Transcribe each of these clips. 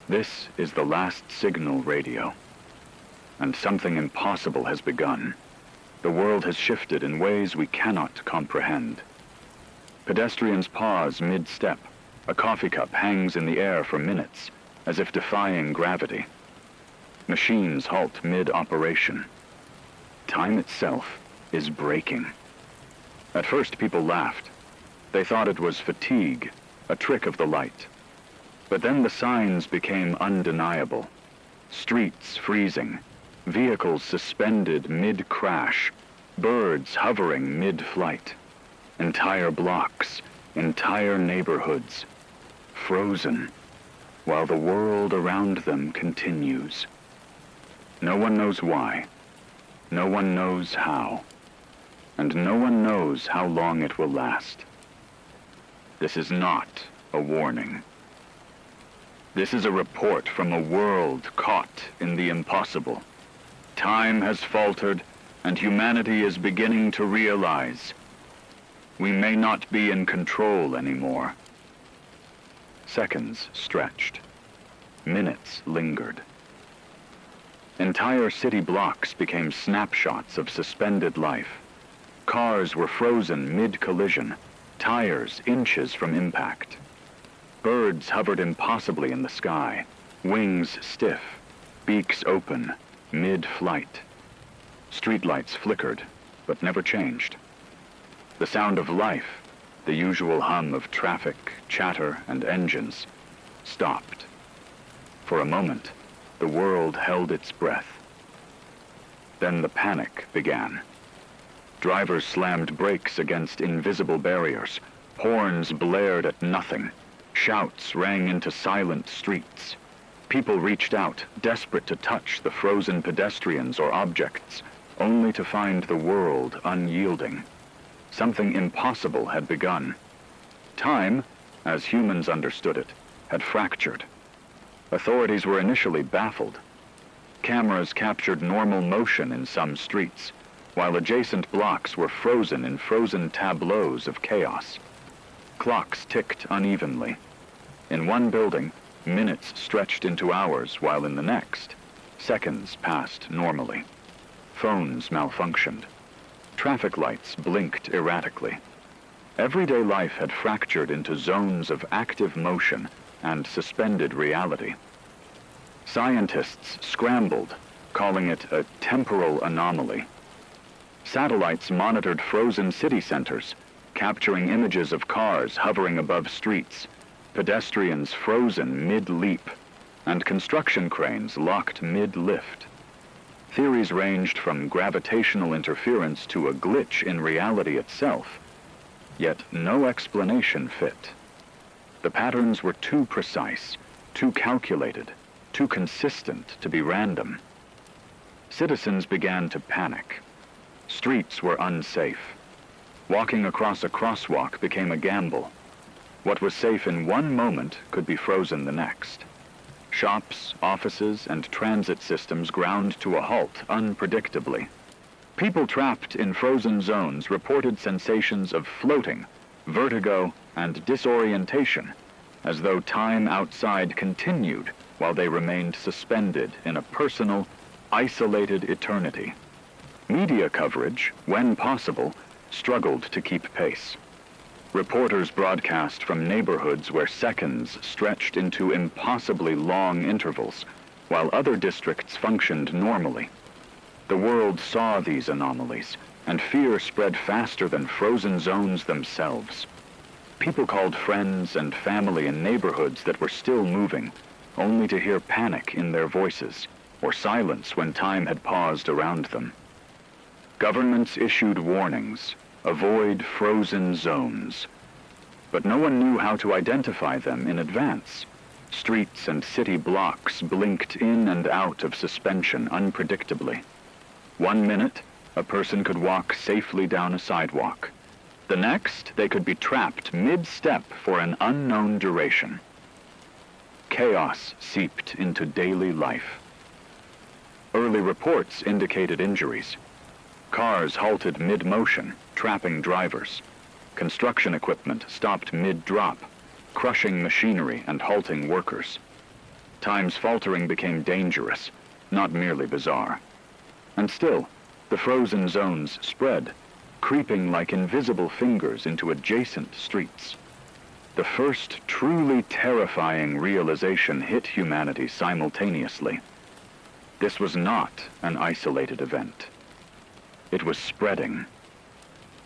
This is the last signal radio, and something impossible has begun. The world has shifted in ways we cannot comprehend. Pedestrians pause mid-step. A coffee cup hangs in the air for minutes, as if defying gravity. Machines halt mid-operation. Time itself is breaking. At first, people laughed. They thought it was fatigue, a trick of the light. But then the signs became undeniable. Streets freezing, vehicles suspended mid-crash, birds hovering mid-flight. Entire blocks, entire neighborhoods, frozen, while the world around them continues. No one knows why, no one knows how, and no one knows how long it will last. This is not a warning. This is a report from a world caught in the impossible. Time has faltered, and humanity is beginning to realize we may not be in control anymore. Seconds stretched. Minutes lingered. Entire city blocks became snapshots of suspended life. Cars were frozen mid-collision, tires inches from impact. Birds hovered impossibly in the sky, wings stiff, beaks open, mid-flight. Streetlights flickered, but never changed. The sound of life, the usual hum of traffic, chatter, and engines, stopped. For a moment, the world held its breath. Then the panic began. Drivers slammed brakes against invisible barriers. Horns blared at nothing. Shouts rang into silent streets. People reached out, desperate to touch the frozen pedestrians or objects, only to find the world unyielding. Something impossible had begun. Time, as humans understood it, had fractured. Authorities were initially baffled. Cameras captured normal motion in some streets, while adjacent blocks were frozen in frozen tableaus of chaos. Clocks ticked unevenly. In one building, minutes stretched into hours, while in the next, seconds passed normally. Phones malfunctioned. Traffic lights blinked erratically. Everyday life had fractured into zones of active motion and suspended reality. Scientists scrambled, calling it a temporal anomaly. Satellites monitored frozen city centers, capturing images of cars hovering above streets, pedestrians frozen mid-leap, and construction cranes locked mid-lift. Theories ranged from gravitational interference to a glitch in reality itself, yet no explanation fit. The patterns were too precise, too calculated, too consistent to be random. Citizens began to panic. Streets were unsafe. Walking across a crosswalk became a gamble. What was safe in one moment could be frozen the next. Shops, offices, and transit systems ground to a halt unpredictably. People trapped in frozen zones reported sensations of floating, vertigo, and disorientation, as though time outside continued while they remained suspended in a personal, isolated eternity. Media coverage, when possible, struggled to keep pace. Reporters broadcast from neighborhoods where seconds stretched into impossibly long intervals, while other districts functioned normally. The world saw these anomalies, and fear spread faster than frozen zones themselves. People called friends and family in neighborhoods that were still moving, only to hear panic in their voices, or silence when time had paused around them. Governments issued warnings, avoid frozen zones. But no one knew how to identify them in advance. Streets and city blocks blinked in and out of suspension unpredictably. 1 minute, a person could walk safely down a sidewalk. The next, they could be trapped mid-step for an unknown duration. Chaos seeped into daily life. Early reports indicated injuries. Cars halted mid-motion, trapping drivers. Construction equipment stopped mid-drop, crushing machinery and halting workers. Time's faltering became dangerous, not merely bizarre. And still, the frozen zones spread, creeping like invisible fingers into adjacent streets. The first truly terrifying realization hit humanity simultaneously. This was not an isolated event. It was spreading.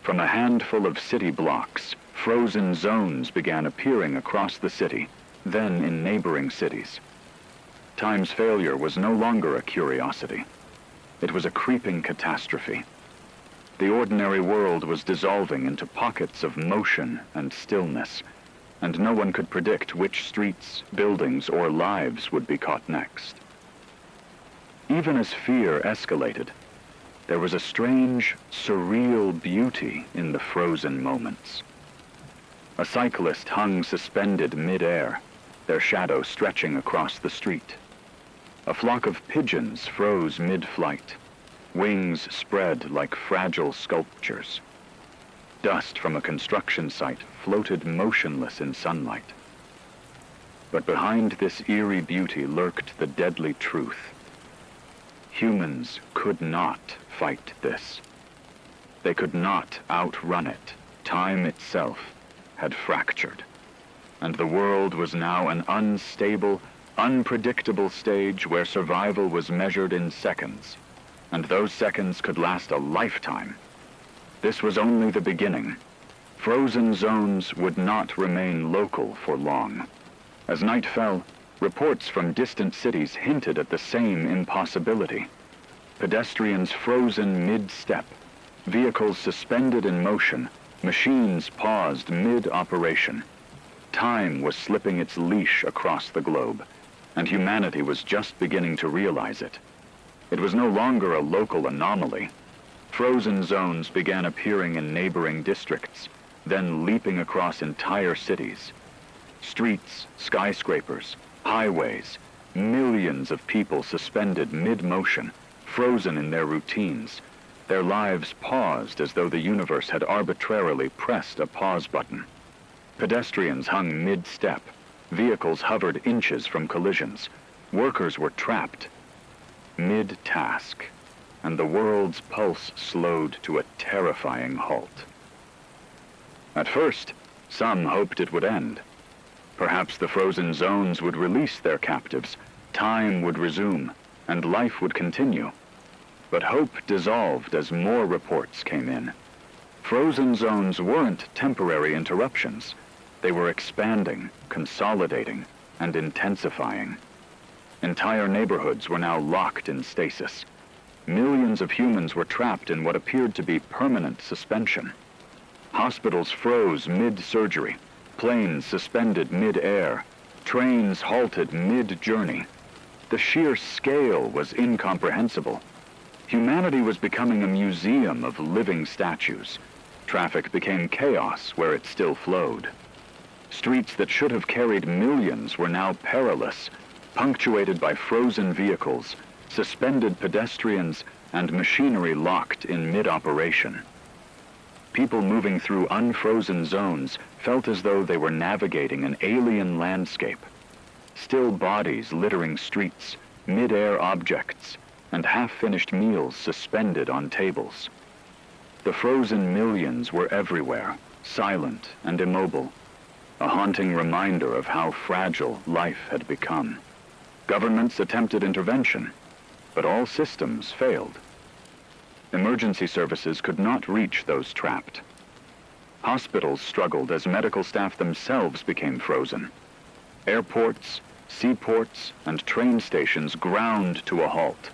From a handful of city blocks, frozen zones began appearing across the city, then in neighboring cities. Time's failure was no longer a curiosity. It was a creeping catastrophe. The ordinary world was dissolving into pockets of motion and stillness, and no one could predict which streets, buildings, or lives would be caught next. Even as fear escalated, there was a strange, surreal beauty in the frozen moments. A cyclist hung suspended mid-air, their shadow stretching across the street. A flock of pigeons froze mid-flight, wings spread like fragile sculptures. Dust from a construction site floated motionless in sunlight. But behind this eerie beauty lurked the deadly truth. Humans could not fight this. They could not outrun it. Time itself had fractured, and the world was now an unstable, unpredictable stage where survival was measured in seconds, and those seconds could last a lifetime. This was only the beginning. Frozen zones would not remain local for long. As night fell, reports from distant cities hinted at the same impossibility. Pedestrians frozen mid-step, vehicles suspended in motion, machines paused mid-operation. Time was slipping its leash across the globe, and humanity was just beginning to realize it. It was no longer a local anomaly. Frozen zones began appearing in neighboring districts, then leaping across entire cities. Streets, skyscrapers, highways, millions of people suspended mid-motion, frozen in their routines. Their lives paused as though the universe had arbitrarily pressed a pause button. Pedestrians hung mid-step. Vehicles hovered inches from collisions. Workers were trapped mid-task, and the world's pulse slowed to a terrifying halt. At first, some hoped it would end. Perhaps the frozen zones would release their captives, time would resume, and life would continue. But hope dissolved as more reports came in. Frozen zones weren't temporary interruptions. They were expanding, consolidating, and intensifying. Entire neighborhoods were now locked in stasis. Millions of humans were trapped in what appeared to be permanent suspension. Hospitals froze mid-surgery, planes suspended mid-air, trains halted mid-journey. The sheer scale was incomprehensible. Humanity was becoming a museum of living statues. Traffic became chaos where it still flowed. Streets that should have carried millions were now perilous, punctuated by frozen vehicles, suspended pedestrians, and machinery locked in mid-operation. People moving through unfrozen zones felt as though they were navigating an alien landscape. Still bodies littering streets, mid-air objects, and half-finished meals suspended on tables. The frozen millions were everywhere, silent and immobile, a haunting reminder of how fragile life had become. Governments attempted intervention, but all systems failed. Emergency services could not reach those trapped. Hospitals struggled as medical staff themselves became frozen. Airports, seaports, and train stations ground to a halt.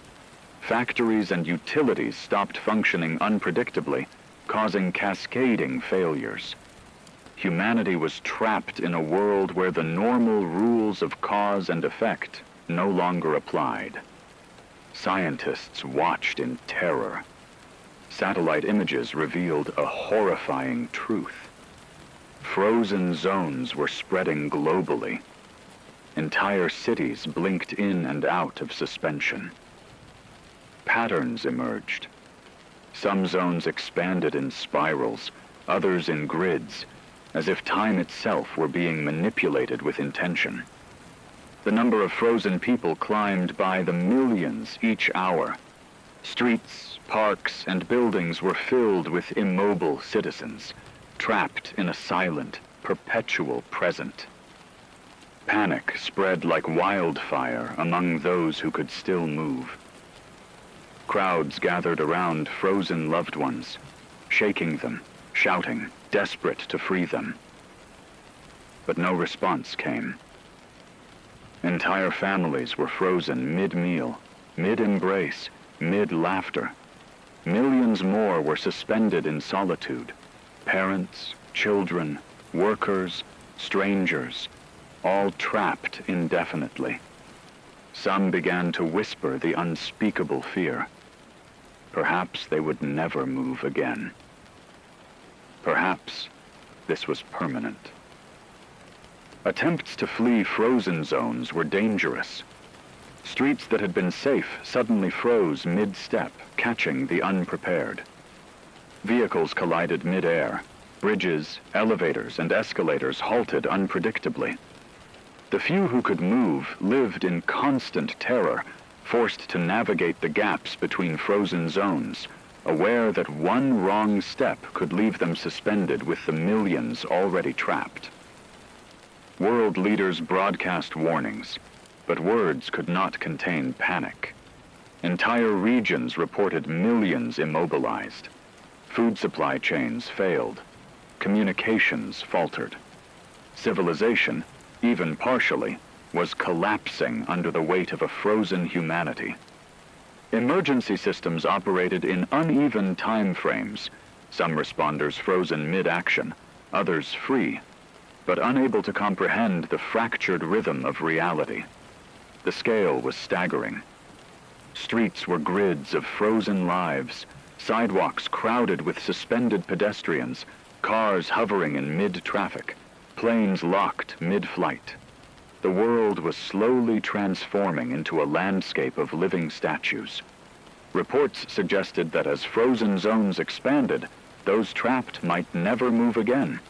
Factories and utilities stopped functioning unpredictably, causing cascading failures. Humanity was trapped in a world where the normal rules of cause and effect no longer applied. Scientists watched in terror. Satellite images revealed a horrifying truth. Frozen zones were spreading globally. Entire cities blinked in and out of suspension. Patterns emerged. Some zones expanded in spirals, others in grids, as if time itself were being manipulated with intention. The number of frozen people climbed by the millions each hour. Streets, parks, and buildings were filled with immobile citizens, trapped in a silent, perpetual present. Panic spread like wildfire among those who could still move. Crowds gathered around frozen loved ones, shaking them, shouting, desperate to free them. But no response came. Entire families were frozen mid-meal, mid-embrace, mid-laughter. Millions more were suspended in solitude. Parents, children, workers, strangers, all trapped indefinitely. Some began to whisper the unspeakable fear. Perhaps they would never move again. Perhaps this was permanent. Attempts to flee frozen zones were dangerous. Streets that had been safe suddenly froze mid-step, catching the unprepared. Vehicles collided mid-air. Bridges, elevators, and escalators halted unpredictably. The few who could move lived in constant terror, forced to navigate the gaps between frozen zones, aware that one wrong step could leave them suspended with the millions already trapped. World leaders broadcast warnings, but words could not contain panic. Entire regions reported millions immobilized. Food supply chains failed. Communications faltered. Civilization, even partially, was collapsing under the weight of a frozen humanity. Emergency systems operated in uneven time frames, some responders frozen mid-action, others free, but unable to comprehend the fractured rhythm of reality. The scale was staggering. Streets were grids of frozen lives, sidewalks crowded with suspended pedestrians, cars hovering in mid-traffic, planes locked mid-flight. The world was slowly transforming into a landscape of living statues. Reports suggested that as frozen zones expanded, those trapped might never move again.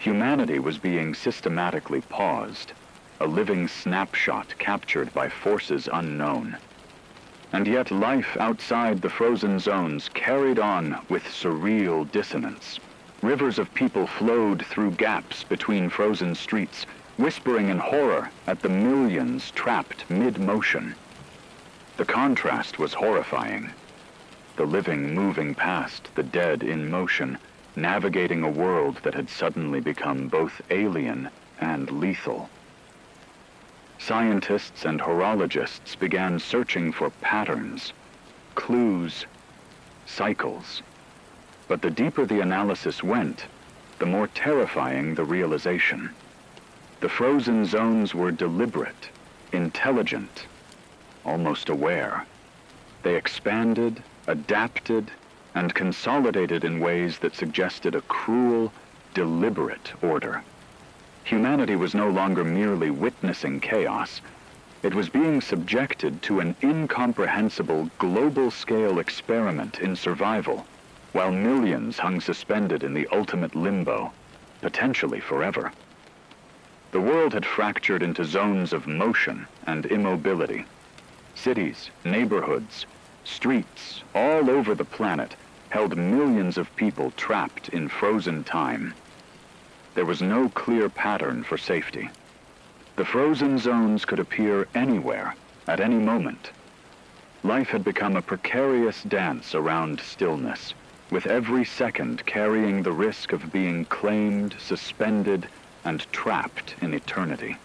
Humanity was being systematically paused, a living snapshot captured by forces unknown. And yet life outside the frozen zones carried on with surreal dissonance. Rivers of people flowed through gaps between frozen streets, whispering in horror at the millions trapped mid-motion. The contrast was horrifying. The living moving past the dead in motion, navigating a world that had suddenly become both alien and lethal. Scientists and horologists began searching for patterns, clues, cycles. But the deeper the analysis went, the more terrifying the realization. The frozen zones were deliberate, intelligent, almost aware. They expanded, adapted, and consolidated in ways that suggested a cruel, deliberate order. Humanity was no longer merely witnessing chaos. It was being subjected to an incomprehensible global-scale experiment in survival, while millions hung suspended in the ultimate limbo, potentially forever. The world had fractured into zones of motion and immobility. Cities, neighborhoods, streets, all over the planet held millions of people trapped in frozen time. There was no clear pattern for safety. The frozen zones could appear anywhere, at any moment. Life had become a precarious dance around stillness, with every second carrying the risk of being claimed, suspended, and trapped in eternity.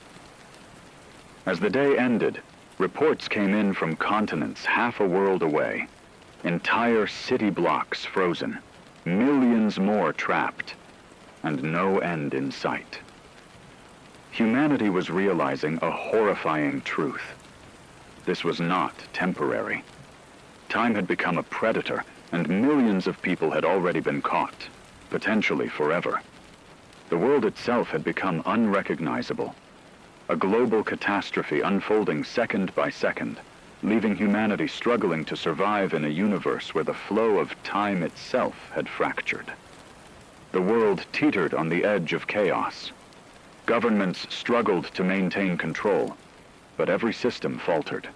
As the day ended, reports came in from continents half a world away. Entire city blocks frozen, millions more trapped, and no end in sight. Humanity was realizing a horrifying truth. This was not temporary. Time had become a predator, and millions of people had already been caught, potentially forever. The world itself had become unrecognizable, a global catastrophe unfolding second by second, leaving humanity struggling to survive in a universe where the flow of time itself had fractured. The world teetered on the edge of chaos. Governments struggled to maintain control, but every system faltered.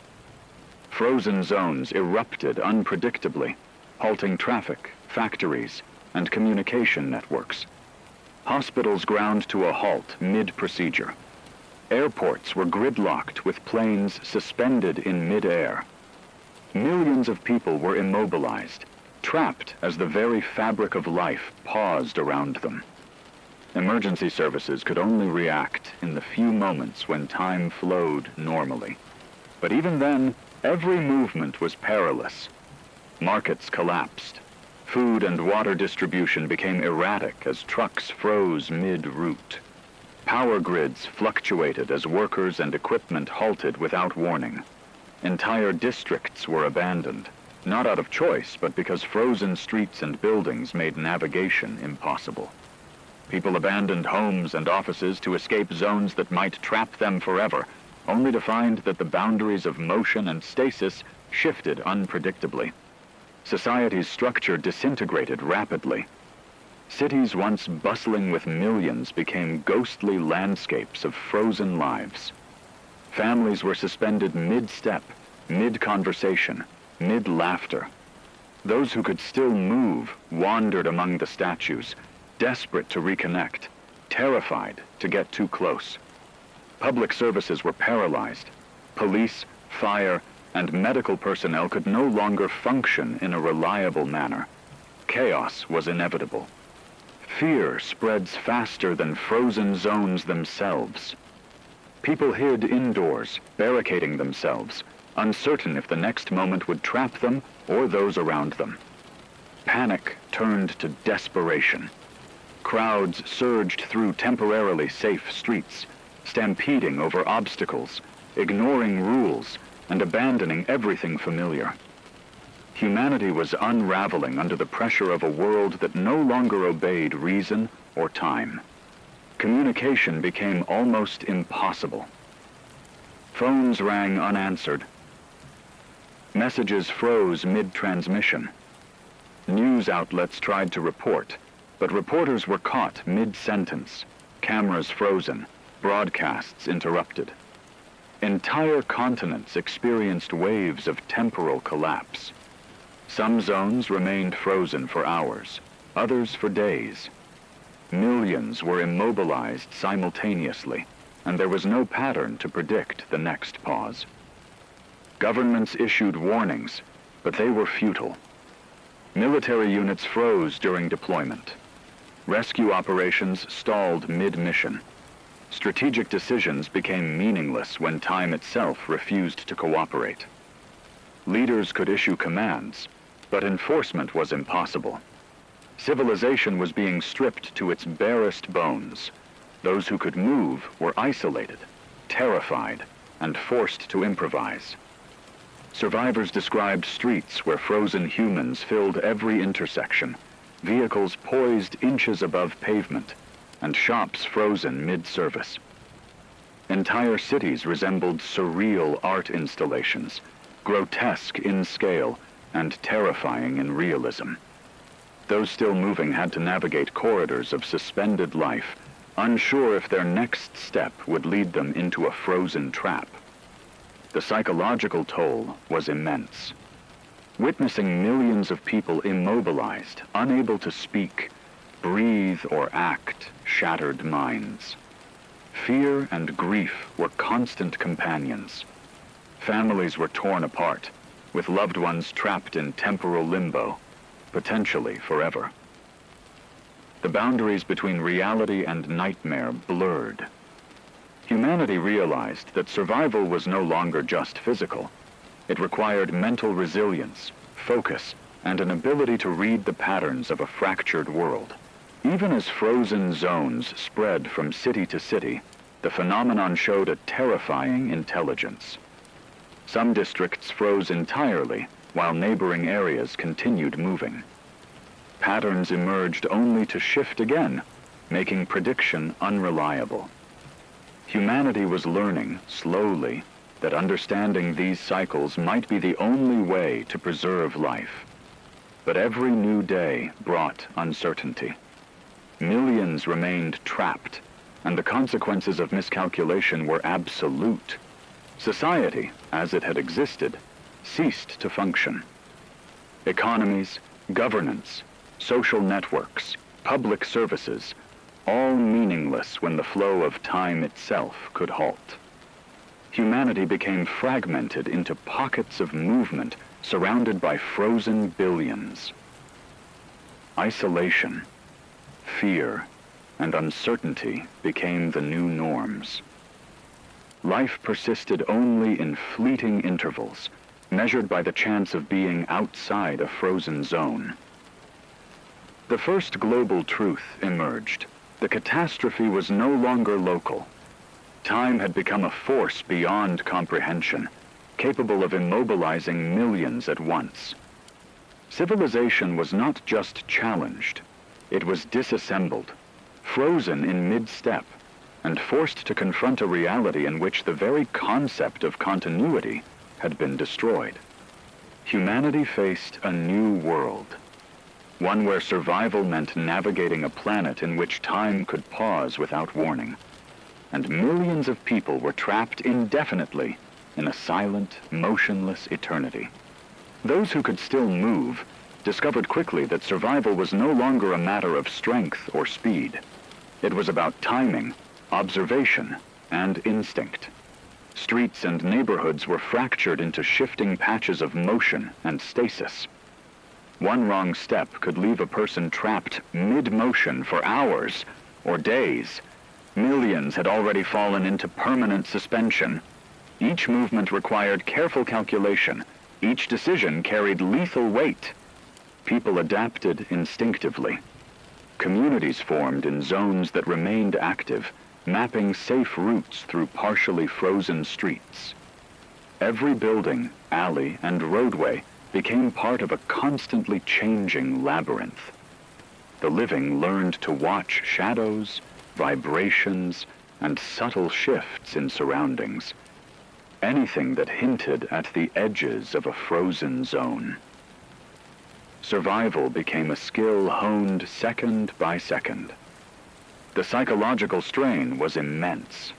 Frozen zones erupted unpredictably, halting traffic, factories, and communication networks. Hospitals ground to a halt mid-procedure. Airports were gridlocked with planes suspended in mid-air. Millions of people were immobilized, trapped as the very fabric of life paused around them. Emergency services could only react in the few moments when time flowed normally. But even then, every movement was perilous. Markets collapsed. Food and water distribution became erratic as trucks froze mid-route. Power grids fluctuated as workers and equipment halted without warning. Entire districts were abandoned, not out of choice, but because frozen streets and buildings made navigation impossible. People abandoned homes and offices to escape zones that might trap them forever, only to find that the boundaries of motion and stasis shifted unpredictably. Society's structure disintegrated rapidly. Cities once bustling with millions became ghostly landscapes of frozen lives. Families were suspended mid-step, mid-conversation, mid-laughter. Those who could still move wandered among the statues, desperate to reconnect, terrified to get too close. Public services were paralyzed. Police, fire, and medical personnel could no longer function in a reliable manner. Chaos was inevitable. Fear spreads faster than frozen zones themselves. People hid indoors, barricading themselves, uncertain if the next moment would trap them or those around them. Panic turned to desperation. Crowds surged through temporarily safe streets, stampeding over obstacles, ignoring rules, and abandoning everything familiar. Humanity was unraveling under the pressure of a world that no longer obeyed reason or time. Communication became almost impossible. Phones rang unanswered. Messages froze mid-transmission. News outlets tried to report, but reporters were caught mid-sentence, cameras frozen, broadcasts interrupted. Entire continents experienced waves of temporal collapse. Some zones remained frozen for hours, others for days. Millions were immobilized simultaneously, and there was no pattern to predict the next pause. Governments issued warnings, but they were futile. Military units froze during deployment. Rescue operations stalled mid-mission. Strategic decisions became meaningless when time itself refused to cooperate. Leaders could issue commands, but enforcement was impossible. Civilization was being stripped to its barest bones. Those who could move were isolated, terrified, and forced to improvise. Survivors described streets where frozen humans filled every intersection, vehicles poised inches above pavement, and shops frozen mid-service. Entire cities resembled surreal art installations, grotesque in scale and terrifying in realism. Those still moving had to navigate corridors of suspended life, unsure if their next step would lead them into a frozen trap. The psychological toll was immense. Witnessing millions of people immobilized, unable to speak, breathe, or act, shattered minds. Fear and grief were constant companions. Families were torn apart, with loved ones trapped in temporal limbo, potentially forever. The boundaries between reality and nightmare blurred. Humanity realized that survival was no longer just physical. It required mental resilience, focus, and an ability to read the patterns of a fractured world. Even as frozen zones spread from city to city, the phenomenon showed a terrifying intelligence. Some districts froze entirely, while neighboring areas continued moving. Patterns emerged only to shift again, making prediction unreliable. Humanity was learning, slowly, that understanding these cycles might be the only way to preserve life. But every new day brought uncertainty. Millions remained trapped, and the consequences of miscalculation were absolute. Society, as it had existed, ceased to function. Economies, governance, social networks, public services, all meaningless when the flow of time itself could halt. Humanity became fragmented into pockets of movement surrounded by frozen billions. Isolation, fear, and uncertainty became the new norms. Life persisted only in fleeting intervals, measured by the chance of being outside a frozen zone. The first global truth emerged. The catastrophe was no longer local. Time had become a force beyond comprehension, capable of immobilizing millions at once. Civilization was not just challenged, it was disassembled, frozen in mid-step, and forced to confront a reality in which the very concept of continuity had been destroyed. Humanity faced a new world, one where survival meant navigating a planet in which time could pause without warning, and millions of people were trapped indefinitely in a silent, motionless eternity. Those who could still move discovered quickly that survival was no longer a matter of strength or speed. It was about timing, observation, and instinct. Streets and neighborhoods were fractured into shifting patches of motion and stasis. One wrong step could leave a person trapped mid-motion for hours or days. Millions had already fallen into permanent suspension. Each movement required careful calculation. Each decision carried lethal weight. People adapted instinctively. Communities formed in zones that remained active, mapping safe routes through partially frozen streets. Every building, alley, and roadway became part of a constantly changing labyrinth. The living learned to watch shadows, vibrations, and subtle shifts in surroundings. Anything that hinted at the edges of a frozen zone. Survival became a skill honed second by second. The psychological strain was immense.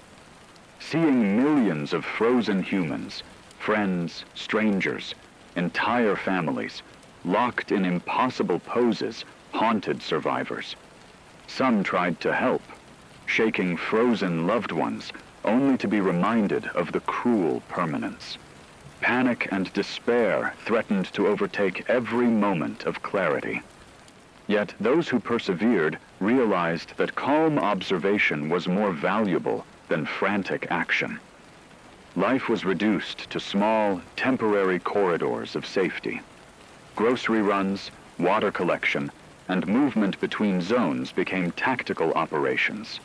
Seeing millions of frozen humans, friends, strangers, entire families, locked in impossible poses, haunted survivors. Some tried to help, shaking frozen loved ones, only to be reminded of the cruel permanence. Panic and despair threatened to overtake every moment of clarity. Yet those who persevered realized that calm observation was more valuable than frantic action. Life was reduced to small, temporary corridors of safety. Grocery runs, water collection, and movement between zones became tactical operations.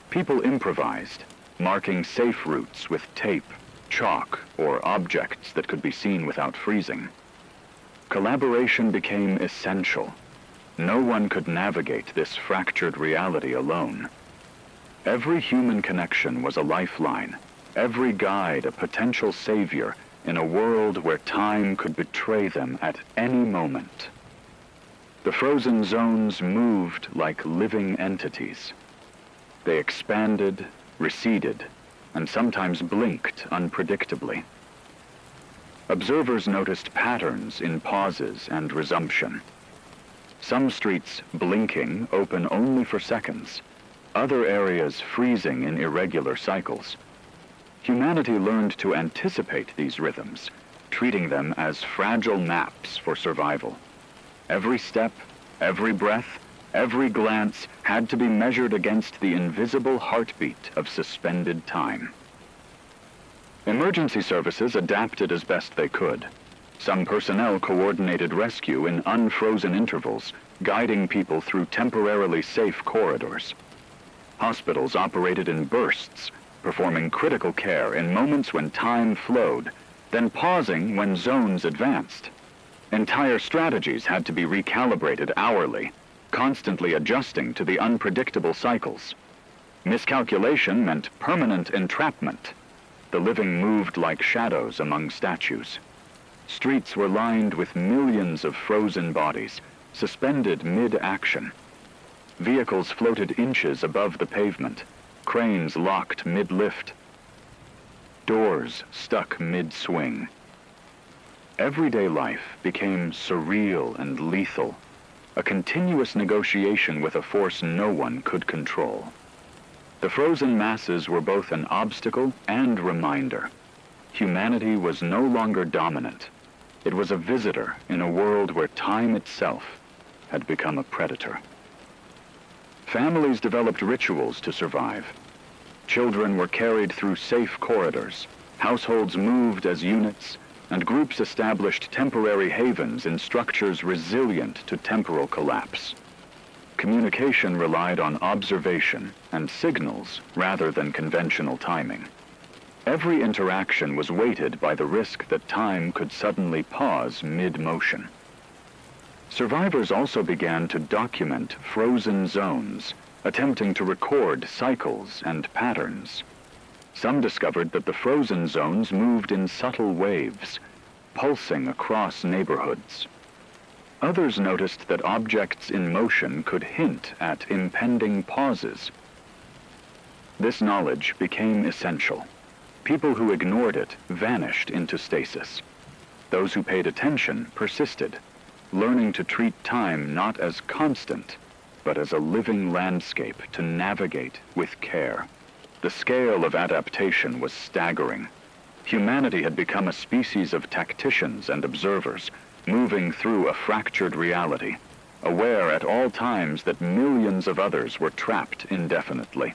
People improvised, marking safe routes with tape, chalk, or objects that could be seen without freezing. Collaboration became essential. No one could navigate this fractured reality alone. Every human connection was a lifeline, every guide a potential savior in a world where time could betray them at any moment. The frozen zones moved like living entities. They expanded, receded, and sometimes blinked unpredictably. Observers noticed patterns in pauses and resumption. Some streets blinking open only for seconds, other areas freezing in irregular cycles. Humanity learned to anticipate these rhythms, treating them as fragile maps for survival. Every step, every breath, every glance had to be measured against the invisible heartbeat of suspended time. Emergency services adapted as best they could. Some personnel coordinated rescue in unfrozen intervals, guiding people through temporarily safe corridors. Hospitals operated in bursts, performing critical care in moments when time flowed, then pausing when zones advanced. Entire strategies had to be recalibrated hourly, constantly adjusting to the unpredictable cycles. Miscalculation meant permanent entrapment. The living moved like shadows among statues. Streets were lined with millions of frozen bodies, suspended mid-action. Vehicles floated inches above the pavement, cranes locked mid-lift. doors stuck mid-swing. Everyday life became surreal and lethal, a continuous negotiation with a force no one could control. The frozen masses were both an obstacle and reminder. Humanity was no longer dominant. It was a visitor in a world where time itself had become a predator. Families developed rituals to survive. Children were carried through safe corridors. Households moved as units, and groups established temporary havens in structures resilient to temporal collapse. Communication relied on observation and signals rather than conventional timing. Every interaction was weighted by the risk that time could suddenly pause mid-motion. Survivors also began to document frozen zones, attempting to record cycles and patterns. Some discovered that the frozen zones moved in subtle waves, pulsing across neighborhoods. Others noticed that objects in motion could hint at impending pauses. This knowledge became essential. People who ignored it vanished into stasis. Those who paid attention persisted, learning to treat time not as constant, but as a living landscape to navigate with care. The scale of adaptation was staggering. Humanity had become a species of tacticians and observers, moving through a fractured reality, aware at all times that millions of others were trapped indefinitely.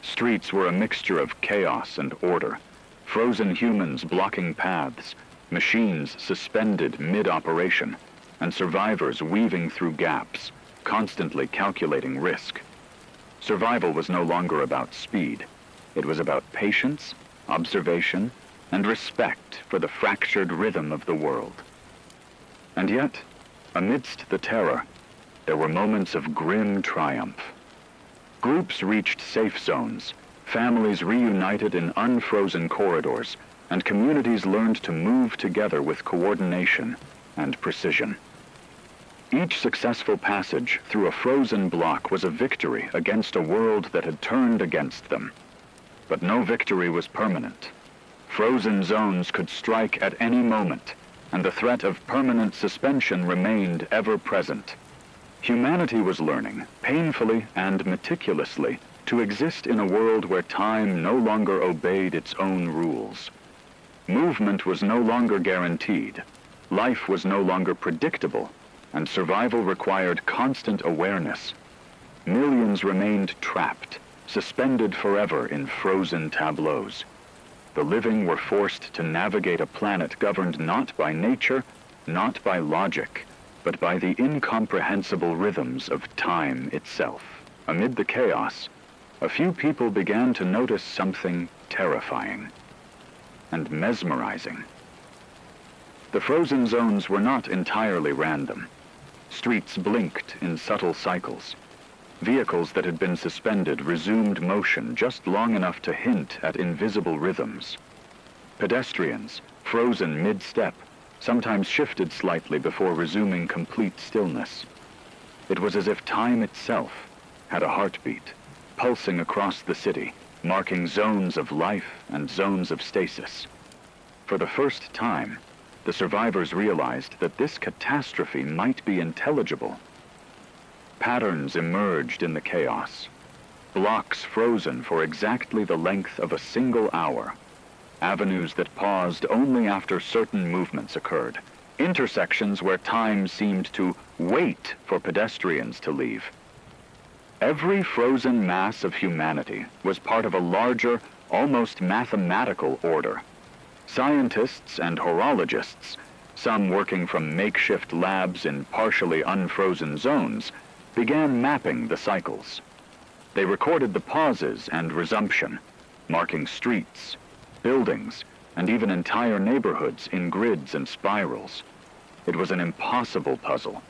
Streets were a mixture of chaos and order, frozen humans blocking paths, machines suspended mid-operation, and survivors weaving through gaps, constantly calculating risk. Survival was no longer about speed. It was about patience, observation, and respect for the fractured rhythm of the world. And yet, amidst the terror, there were moments of grim triumph. Groups reached safe zones, families reunited in unfrozen corridors, and communities learned to move together with coordination and precision. Each successful passage through a frozen block was a victory against a world that had turned against them. But no victory was permanent. Frozen zones could strike at any moment, and the threat of permanent suspension remained ever present. Humanity was learning, painfully and meticulously, to exist in a world where time no longer obeyed its own rules. Movement was no longer guaranteed. Life was no longer predictable, and survival required constant awareness. Millions remained trapped, suspended forever in frozen tableaus. The living were forced to navigate a planet governed not by nature, not by logic, but by the incomprehensible rhythms of time itself. Amid the chaos, a few people began to notice something terrifying and mesmerizing. The frozen zones were not entirely random. Streets blinked in subtle cycles. Vehicles that had been suspended resumed motion just long enough to hint at invisible rhythms. Pedestrians, frozen mid-step, sometimes shifted slightly before resuming complete stillness. It was as if time itself had a heartbeat, pulsing across the city, marking zones of life and zones of stasis. For the first time, the survivors realized that this catastrophe might be intelligible. Patterns emerged in the chaos. Blocks frozen for exactly the length of a single hour. Avenues that paused only after certain movements occurred. Intersections where time seemed to wait for pedestrians to leave. Every frozen mass of humanity was part of a larger, almost mathematical order. Scientists and horologists, some working from makeshift labs in partially unfrozen zones, began mapping the cycles. They recorded the pauses and resumption, marking streets, buildings, and even entire neighborhoods in grids and spirals. It was an impossible puzzle,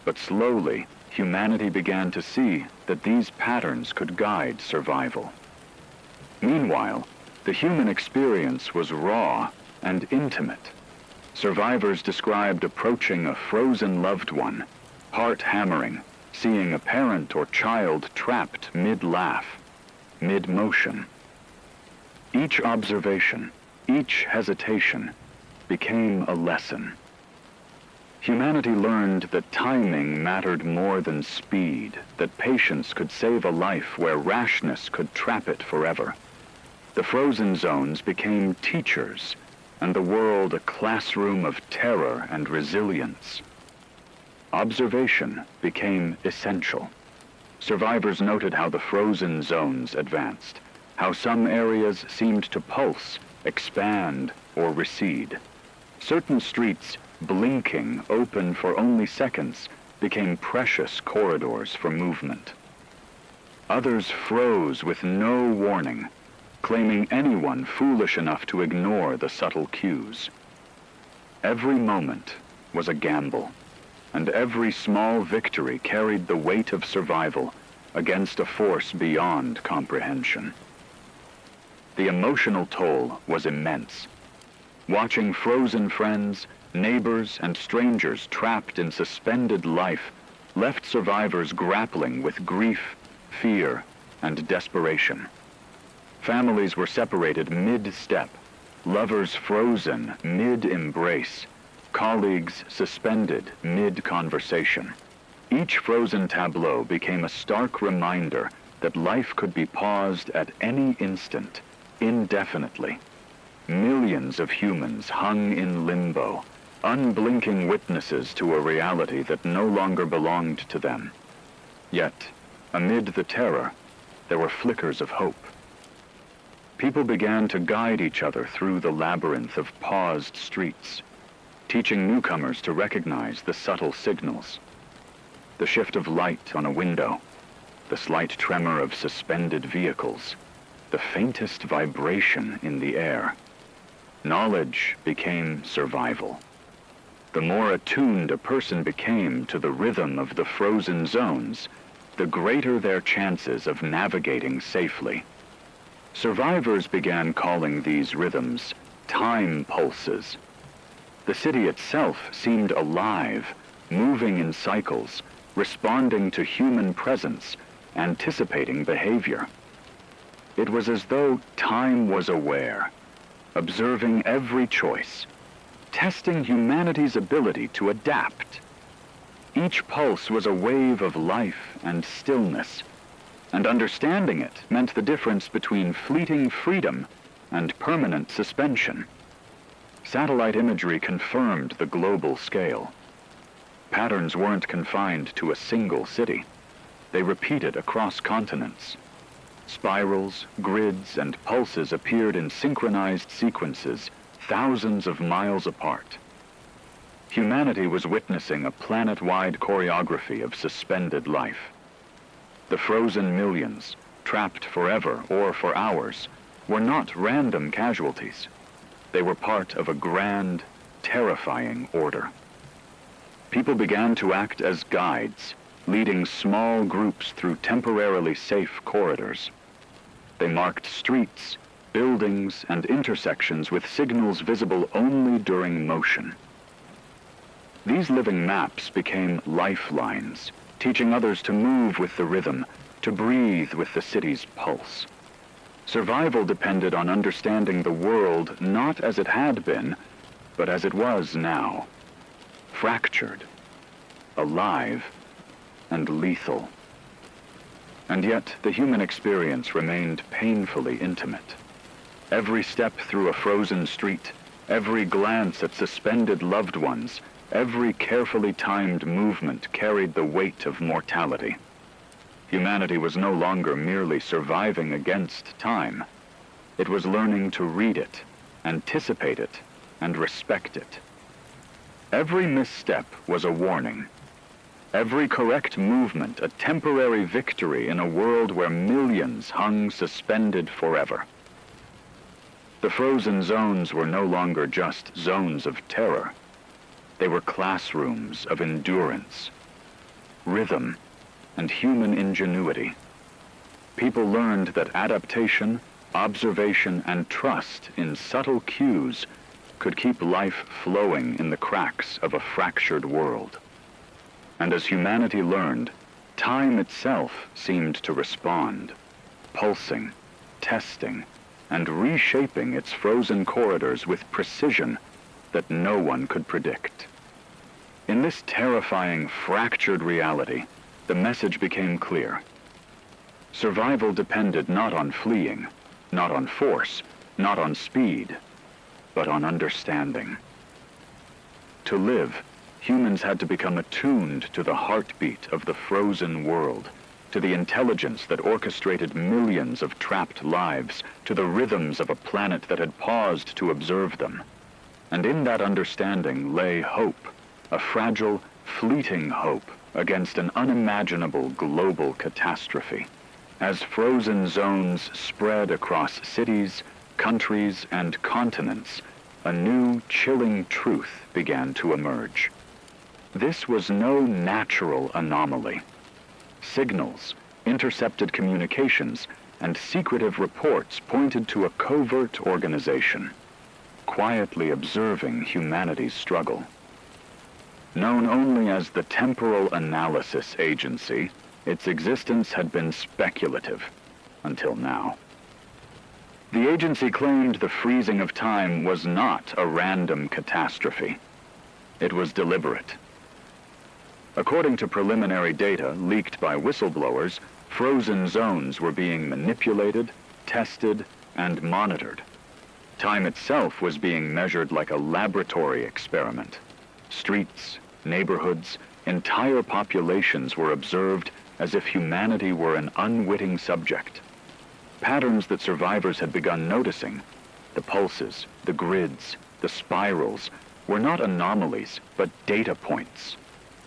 but slowly, humanity began to see that these patterns could guide survival. Meanwhile, the human experience was raw and intimate. Survivors described approaching a frozen loved one, heart hammering, seeing a parent or child trapped mid-laugh, mid-motion. Each observation, each hesitation, became a lesson. Humanity learned that timing mattered more than speed, that patience could save a life where rashness could trap it forever. The frozen zones became teachers, and the world a classroom of terror and resilience. Observation became essential. Survivors noted how the frozen zones advanced, how some areas seemed to pulse, expand, or recede. Certain streets, blinking open for only seconds, became precious corridors for movement. Others froze with no warning, claiming anyone foolish enough to ignore the subtle cues. Every moment was a gamble, and every small victory carried the weight of survival against a force beyond comprehension. The emotional toll was immense. Watching frozen friends, neighbors, and strangers trapped in suspended life left survivors grappling with grief, fear, and desperation. Families were separated mid-step, lovers frozen mid-embrace, colleagues suspended mid-conversation. Each frozen tableau became a stark reminder that life could be paused at any instant, indefinitely. Millions of humans hung in limbo, unblinking witnesses to a reality that no longer belonged to them. Yet, amid the terror, there were flickers of hope. People began to guide each other through the labyrinth of paused streets, teaching newcomers to recognize the subtle signals. The shift of light on a window, the slight tremor of suspended vehicles, the faintest vibration in the air. Knowledge became survival. The more attuned a person became to the rhythm of the frozen zones, the greater their chances of navigating safely. Survivors began calling these rhythms time pulses. The city itself seemed alive, moving in cycles, responding to human presence, anticipating behavior. It was as though time was aware, observing every choice, testing humanity's ability to adapt. Each pulse was a wave of life and stillness, and understanding it meant the difference between fleeting freedom and permanent suspension. Satellite imagery confirmed the global scale. Patterns weren't confined to a single city. They repeated across continents. Spirals, grids, and pulses appeared in synchronized sequences thousands of miles apart. Humanity was witnessing a planet-wide choreography of suspended life. The frozen millions, trapped forever or for hours, were not random casualties. They were part of a grand, terrifying order. People began to act as guides, leading small groups through temporarily safe corridors. They marked streets, buildings, and intersections with signals visible only during motion. These living maps became lifelines, teaching others to move with the rhythm, to breathe with the city's pulse. Survival depended on understanding the world not as it had been, but as it was now. Fractured, alive, and lethal. And yet, the human experience remained painfully intimate. Every step through a frozen street, every glance at suspended loved ones, every carefully timed movement carried the weight of mortality. Humanity was no longer merely surviving against time. It was learning to read it, anticipate it, and respect it. Every misstep was a warning. Every correct movement a temporary victory in a world where millions hung suspended forever. The frozen zones were no longer just zones of terror. They were classrooms of endurance, rhythm, and human ingenuity. People learned that adaptation, observation, and trust in subtle cues could keep life flowing in the cracks of a fractured world. And as humanity learned, time itself seemed to respond, pulsing, testing, and reshaping its frozen corridors with precision that no one could predict. In this terrifying, fractured reality, the message became clear. Survival depended not on fleeing, not on force, not on speed, but on understanding. To live, humans had to become attuned to the heartbeat of the frozen world, to the intelligence that orchestrated millions of trapped lives, to the rhythms of a planet that had paused to observe them. And in that understanding lay hope, a fragile, fleeting hope against an unimaginable global catastrophe. As frozen zones spread across cities, countries, and continents, a new, chilling truth began to emerge. This was no natural anomaly. Signals, intercepted communications, and secretive reports pointed to a covert organization, quietly observing humanity's struggle. Known only as the Temporal Analysis Agency, its existence had been speculative until now. The agency claimed the freezing of time was not a random catastrophe. It was deliberate. According to preliminary data leaked by whistleblowers, frozen zones were being manipulated, tested, and monitored. Time itself was being measured like a laboratory experiment. Streets, neighborhoods, entire populations were observed as if humanity were an unwitting subject. Patterns that survivors had begun noticing, the pulses, the grids, the spirals, were not anomalies, but data points.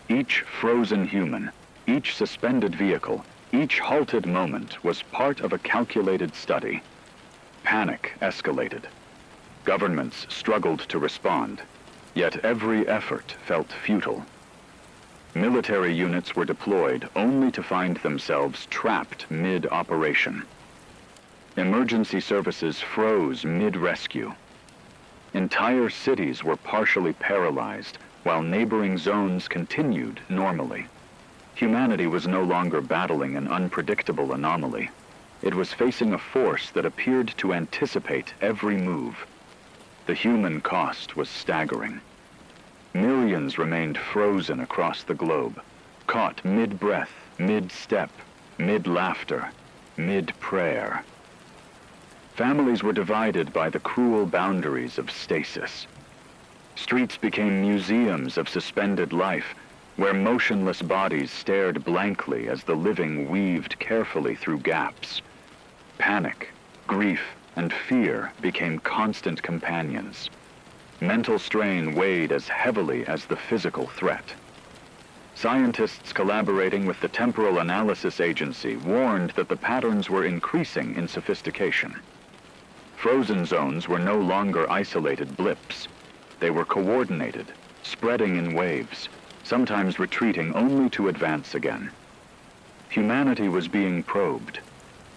Each frozen human, each suspended vehicle, each halted moment was part of a calculated study. Panic escalated. Governments struggled to respond, yet every effort felt futile. Military units were deployed only to find themselves trapped mid-operation. Emergency services froze mid-rescue. Entire cities were partially paralyzed, while neighboring zones continued normally. Humanity was no longer battling an unpredictable anomaly. It was facing a force that appeared to anticipate every move. The human cost was staggering. Millions remained frozen across the globe, caught mid-breath, mid-step, mid-laughter, mid-prayer. Families were divided by the cruel boundaries of stasis. Streets became museums of suspended life, where motionless bodies stared blankly as the living weaved carefully through gaps. Panic, grief, and fear became constant companions. Mental strain weighed as heavily as the physical threat. Scientists collaborating with the Temporal Analysis Agency warned that the patterns were increasing in sophistication. Frozen zones were no longer isolated blips. They were coordinated, spreading in waves, sometimes retreating only to advance again. Humanity was being probed,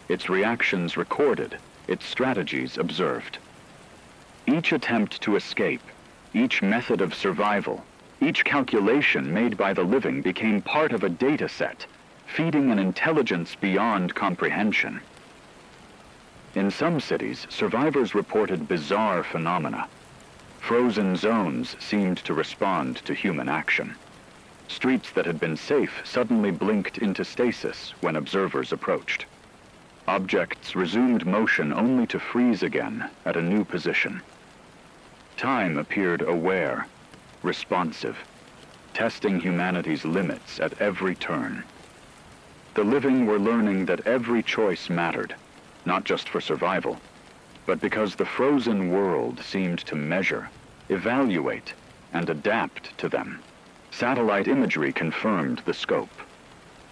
its reactions recorded, its strategies observed. Each attempt to escape, each method of survival, each calculation made by the living became part of a data set, feeding an intelligence beyond comprehension. In some cities, survivors reported bizarre phenomena. Frozen zones seemed to respond to human action. Streets that had been safe suddenly blinked into stasis when observers approached. Objects resumed motion only to freeze again at a new position. Time appeared aware, responsive, testing humanity's limits at every turn. The living were learning that every choice mattered, not just for survival, but because the frozen world seemed to measure, evaluate, and adapt to them. Satellite imagery confirmed the scope.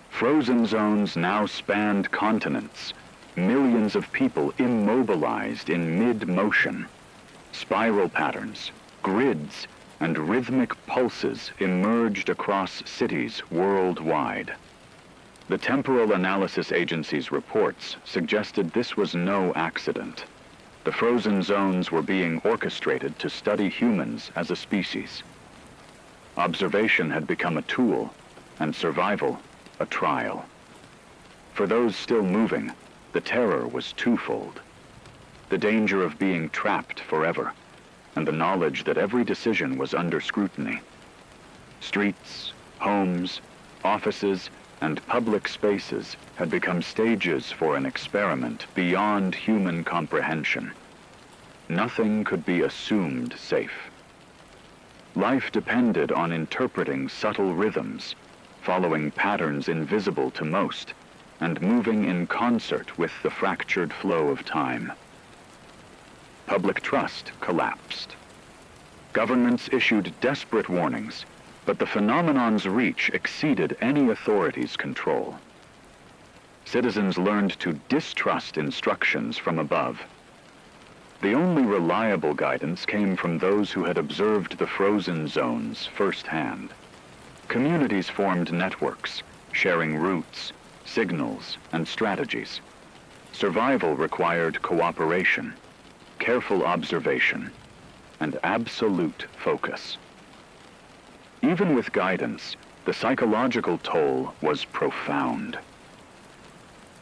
Frozen zones now spanned continents, millions of people immobilized in mid-motion. Spiral patterns, grids, and rhythmic pulses emerged across cities worldwide. The Temporal Analysis Agency's reports suggested this was no accident. The frozen zones were being orchestrated to study humans as a species. Observation had become a tool, and survival a trial. For those still moving, the terror was twofold. the danger of being trapped forever, and the knowledge that every decision was under scrutiny. Streets, homes, offices, and public spaces had become stages for an experiment beyond human comprehension. Nothing could be assumed safe. Life depended on interpreting subtle rhythms, following patterns invisible to most, and moving in concert with the fractured flow of time. Public trust collapsed. Governments issued desperate warnings, but the phenomenon's reach exceeded any authority's control. Citizens learned to distrust instructions from above. The only reliable guidance came from those who had observed the frozen zones firsthand. Communities formed networks, sharing routes, signals, and strategies. Survival required cooperation, careful observation, and absolute focus. Even with guidance, the psychological toll was profound.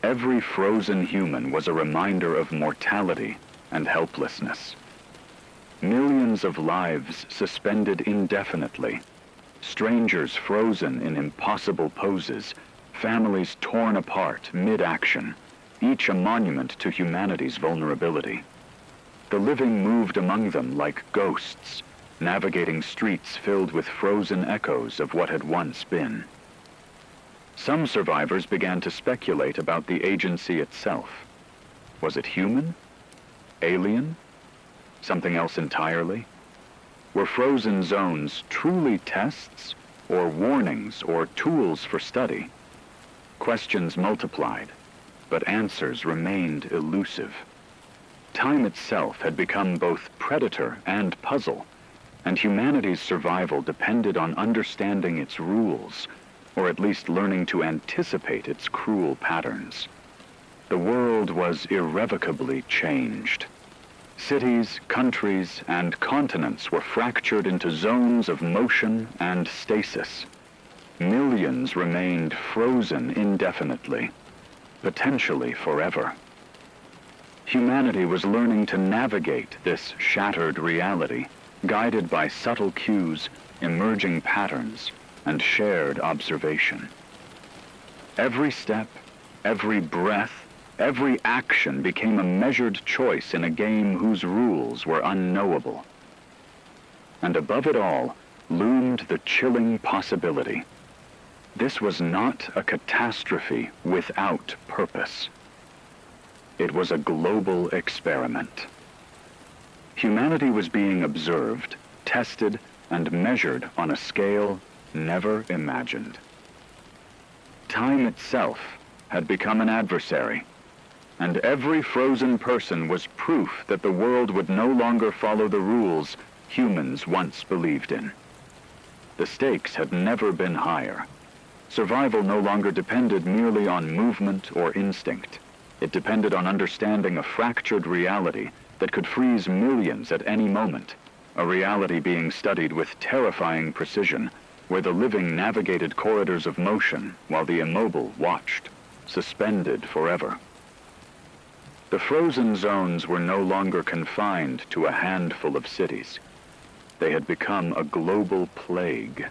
Every frozen human was a reminder of mortality and helplessness. Millions of lives suspended indefinitely, strangers frozen in impossible poses, families torn apart mid-action, each a monument to humanity's vulnerability. The living moved among them like ghosts, navigating streets filled with frozen echoes of what had once been. Some survivors began to speculate about the agency itself. Was it human? Alien? Something else entirely? Were frozen zones truly tests, or warnings, or tools for study? Questions multiplied, but answers remained elusive. Time itself had become both predator and puzzle, and humanity's survival depended on understanding its rules, or at least learning to anticipate its cruel patterns. The world was irrevocably changed. Cities, countries, and continents were fractured into zones of motion and stasis. Millions remained frozen indefinitely, potentially forever. Humanity was learning to navigate this shattered reality, guided by subtle cues, emerging patterns, and shared observation. Every step, every breath, every action became a measured choice in a game whose rules were unknowable. And above it all loomed the chilling possibility. This was not a catastrophe without purpose. It was a global experiment. Humanity was being observed, tested, and measured on a scale never imagined. Time itself had become an adversary, and every frozen person was proof that the world would no longer follow the rules humans once believed in. The stakes had never been higher. Survival no longer depended merely on movement or instinct. It depended on understanding a fractured reality that could freeze millions at any moment, a reality being studied with terrifying precision, where the living navigated corridors of motion while the immobile watched, suspended forever. The frozen zones were no longer confined to a handful of cities. They had become a global plague.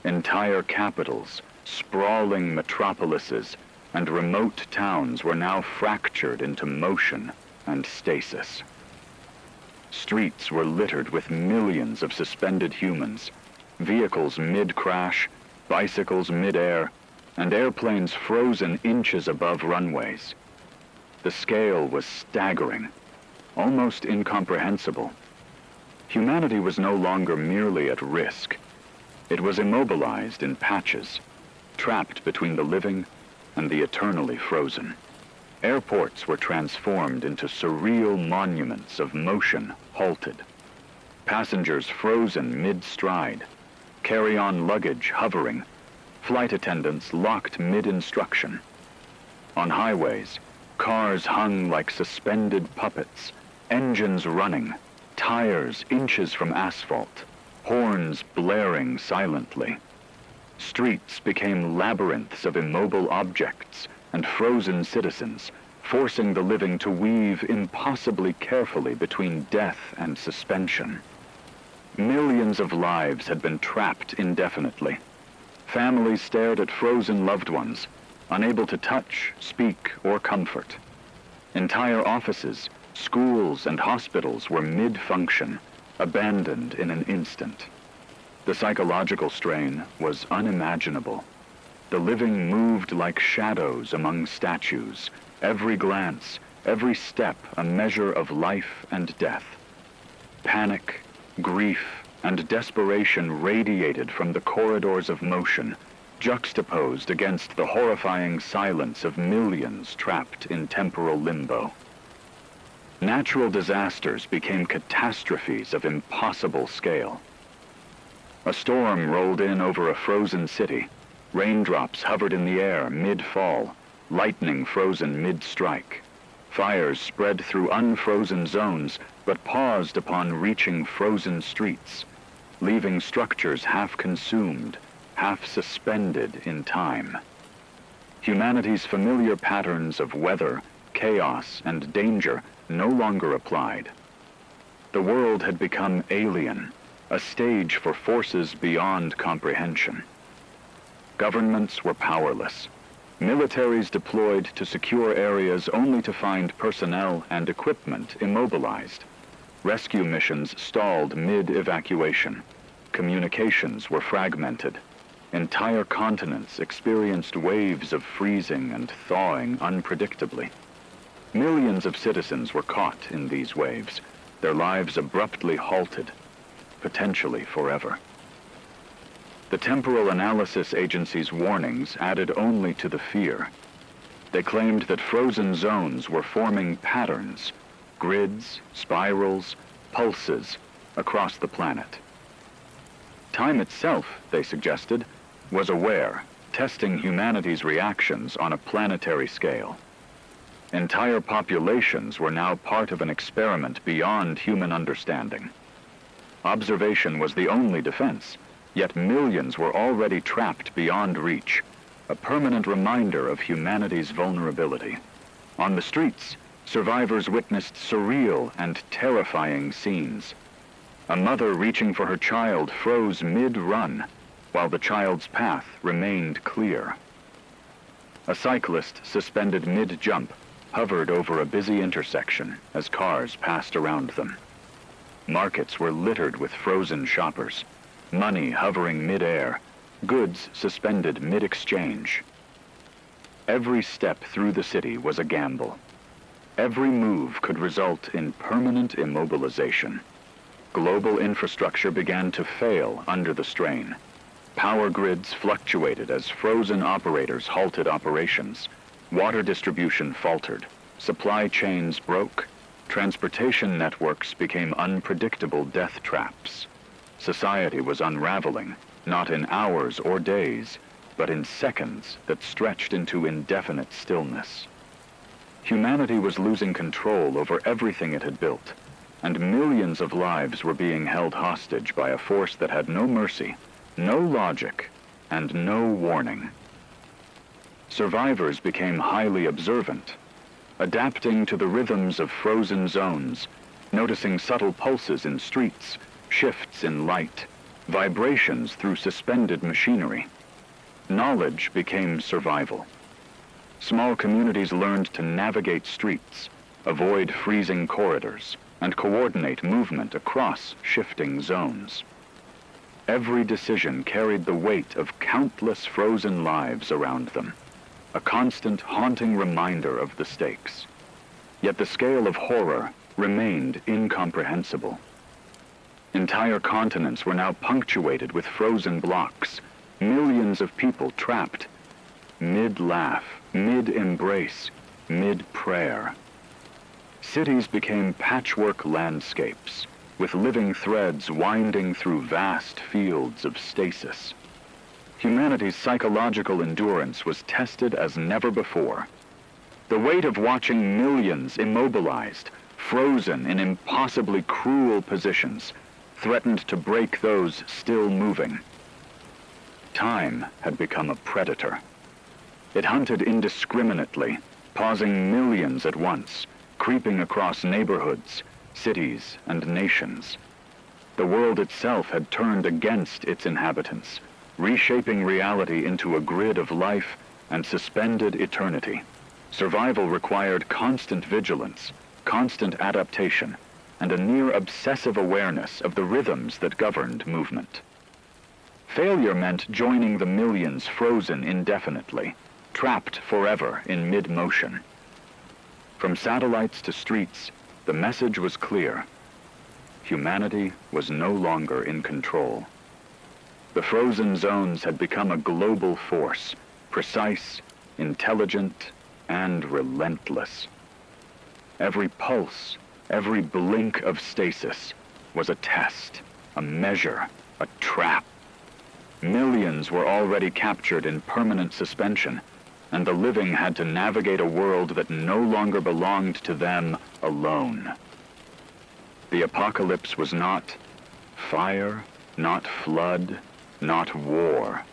Entire capitals, sprawling metropolises, and remote towns were now fractured into motion and stasis. Streets were littered with millions of suspended humans, vehicles mid-crash, bicycles mid-air, and airplanes frozen inches above runways. The scale was staggering, almost incomprehensible. Humanity was no longer merely at risk. It was immobilized in patches, trapped between the living and the eternally frozen. Airports were transformed into surreal monuments of motion halted. Passengers frozen mid-stride, carry-on luggage hovering, flight attendants locked mid-instruction. On highways, cars hung like suspended puppets, engines running, tires inches from asphalt, horns blaring silently. Streets became labyrinths of immobile objects and frozen citizens, forcing the living to weave impossibly carefully between death and suspension. Millions of lives had been trapped indefinitely. Families stared at frozen loved ones, unable to touch, speak, or comfort. Entire offices, schools, and hospitals were mid-function, abandoned in an instant. The psychological strain was unimaginable. The living moved like shadows among statues, every glance, every step a measure of life and death. Panic, grief, and desperation radiated from the corridors of motion, juxtaposed against the horrifying silence of millions trapped in temporal limbo. Natural disasters became catastrophes of impossible scale. A storm rolled in over a frozen city. Raindrops hovered in the air mid-fall, lightning frozen mid-strike. Fires spread through unfrozen zones, but paused upon reaching frozen streets, leaving structures half-consumed, half-suspended in time. Humanity's familiar patterns of weather, chaos, and danger no longer applied. The world had become alien, a stage for forces beyond comprehension. Governments were powerless. Militaries deployed to secure areas only to find personnel and equipment immobilized. Rescue missions stalled mid-evacuation. Communications were fragmented. Entire continents experienced waves of freezing and thawing unpredictably. Millions of citizens were caught in these waves, their lives abruptly halted, potentially forever. The Temporal Analysis Agency's warnings added only to the fear. They claimed that frozen zones were forming patterns, grids, spirals, pulses, across the planet. Time itself, they suggested, was aware, testing humanity's reactions on a planetary scale. Entire populations were now part of an experiment beyond human understanding. Observation was the only defense, yet millions were already trapped beyond reach, a permanent reminder of humanity's vulnerability. On the streets, survivors witnessed surreal and terrifying scenes. A mother reaching for her child froze mid-run, while the child's path remained clear. A cyclist suspended mid-jump hovered over a busy intersection as cars passed around them. Markets were littered with frozen shoppers, money hovering mid-air, goods suspended mid-exchange. Every step through the city was a gamble. Every move could result in permanent immobilization. Global infrastructure began to fail under the strain. Power grids fluctuated as frozen operators halted operations. Water distribution faltered. Supply chains broke. Transportation networks became unpredictable death traps. Society was unraveling, not in hours or days, but in seconds that stretched into indefinite stillness. Humanity was losing control over everything it had built, and millions of lives were being held hostage by a force that had no mercy, no logic, and no warning. Survivors became highly observant, adapting to the rhythms of frozen zones, noticing subtle pulses in streets, shifts in light, vibrations through suspended machinery. Knowledge became survival. Small communities learned to navigate streets, avoid freezing corridors, and coordinate movement across shifting zones. Every decision carried the weight of countless frozen lives around them, a constant, haunting reminder of the stakes. Yet the scale of horror remained incomprehensible. Entire continents were now punctuated with frozen blocks, millions of people trapped, mid-laugh, mid-embrace, mid-prayer. Cities became patchwork landscapes, with living threads winding through vast fields of stasis. Humanity's psychological endurance was tested as never before. The weight of watching millions immobilized, frozen in impossibly cruel positions, threatened to break those still moving. Time had become a predator. It hunted indiscriminately, pausing millions at once, creeping across neighborhoods, cities, and nations. The world itself had turned against its inhabitants, reshaping reality into a grid of life and suspended eternity. Survival required constant vigilance, constant adaptation, and a near obsessive awareness of the rhythms that governed movement. Failure meant joining the millions frozen indefinitely, trapped forever in mid-motion. From satellites to streets, the message was clear. Humanity was no longer in control. The frozen zones had become a global force, precise, intelligent, and relentless. Every pulse, every blink of stasis was a test, a measure, a trap. Millions were already captured in permanent suspension, and the living had to navigate a world that no longer belonged to them alone. The apocalypse was not fire, not flood, not war.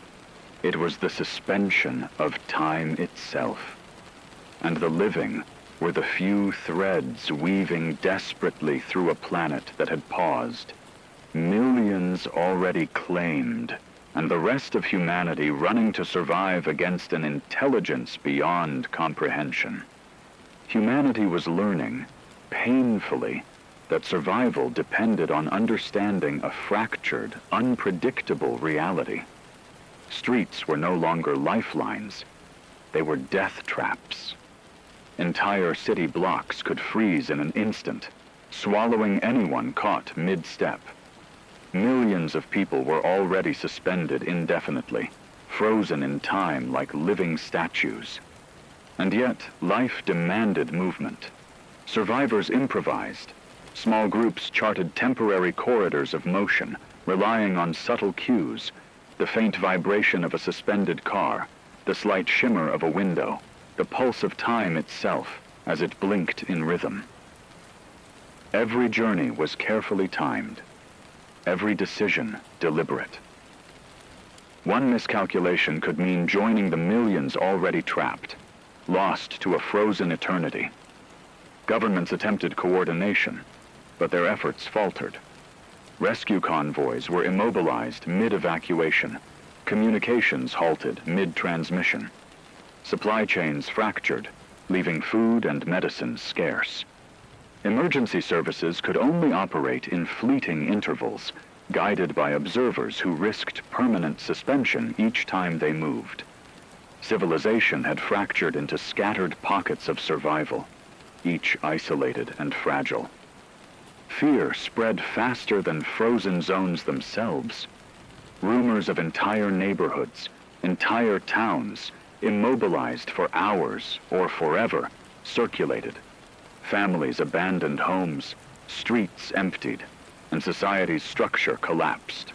It was the suspension of time itself. And the living were the few threads weaving desperately through a planet that had paused. Millions already claimed, and the rest of humanity running to survive against an intelligence beyond comprehension. Humanity was learning, painfully, that survival depended on understanding a fractured, unpredictable reality. Streets were no longer lifelines. They were death traps. Entire city blocks could freeze in an instant, swallowing anyone caught mid-step. Millions of people were already suspended indefinitely, frozen in time like living statues. And yet, life demanded movement. Survivors improvised. Small groups charted temporary corridors of motion, relying on subtle cues, the faint vibration of a suspended car, the slight shimmer of a window, the pulse of time itself as it blinked in rhythm. Every journey was carefully timed, every decision deliberate. One miscalculation could mean joining the millions already trapped, lost to a frozen eternity. Governments attempted coordination, but their efforts faltered. Rescue convoys were immobilized mid-evacuation, communications halted mid-transmission. Supply chains fractured, leaving food and medicines scarce. Emergency services could only operate in fleeting intervals, guided by observers who risked permanent suspension each time they moved. Civilization had fractured into scattered pockets of survival, each isolated and fragile. Fear spread faster than frozen zones themselves. Rumors of entire neighborhoods, entire towns, immobilized for hours or forever, circulated. Families abandoned homes, streets emptied, and society's structure collapsed.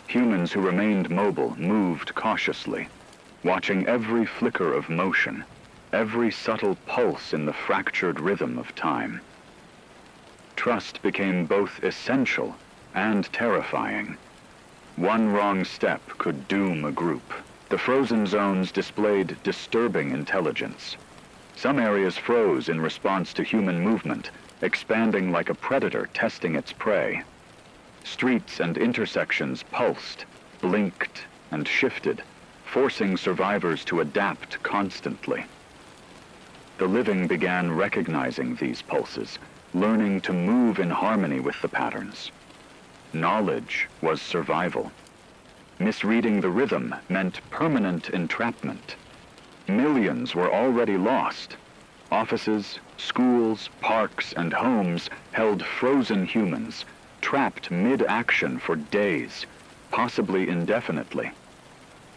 Humans who remained mobile moved cautiously, watching every flicker of motion, every subtle pulse in the fractured rhythm of time. Trust became both essential and terrifying. One wrong step could doom a group. The frozen zones displayed disturbing intelligence. Some areas froze in response to human movement, expanding like a predator testing its prey. Streets and intersections pulsed, blinked, and shifted, forcing survivors to adapt constantly. The living began recognizing these pulses, learning to move in harmony with the patterns. Knowledge was survival. Misreading the rhythm meant permanent entrapment. Millions were already lost. Offices, schools, parks, and homes held frozen humans, trapped mid-action for days, possibly indefinitely.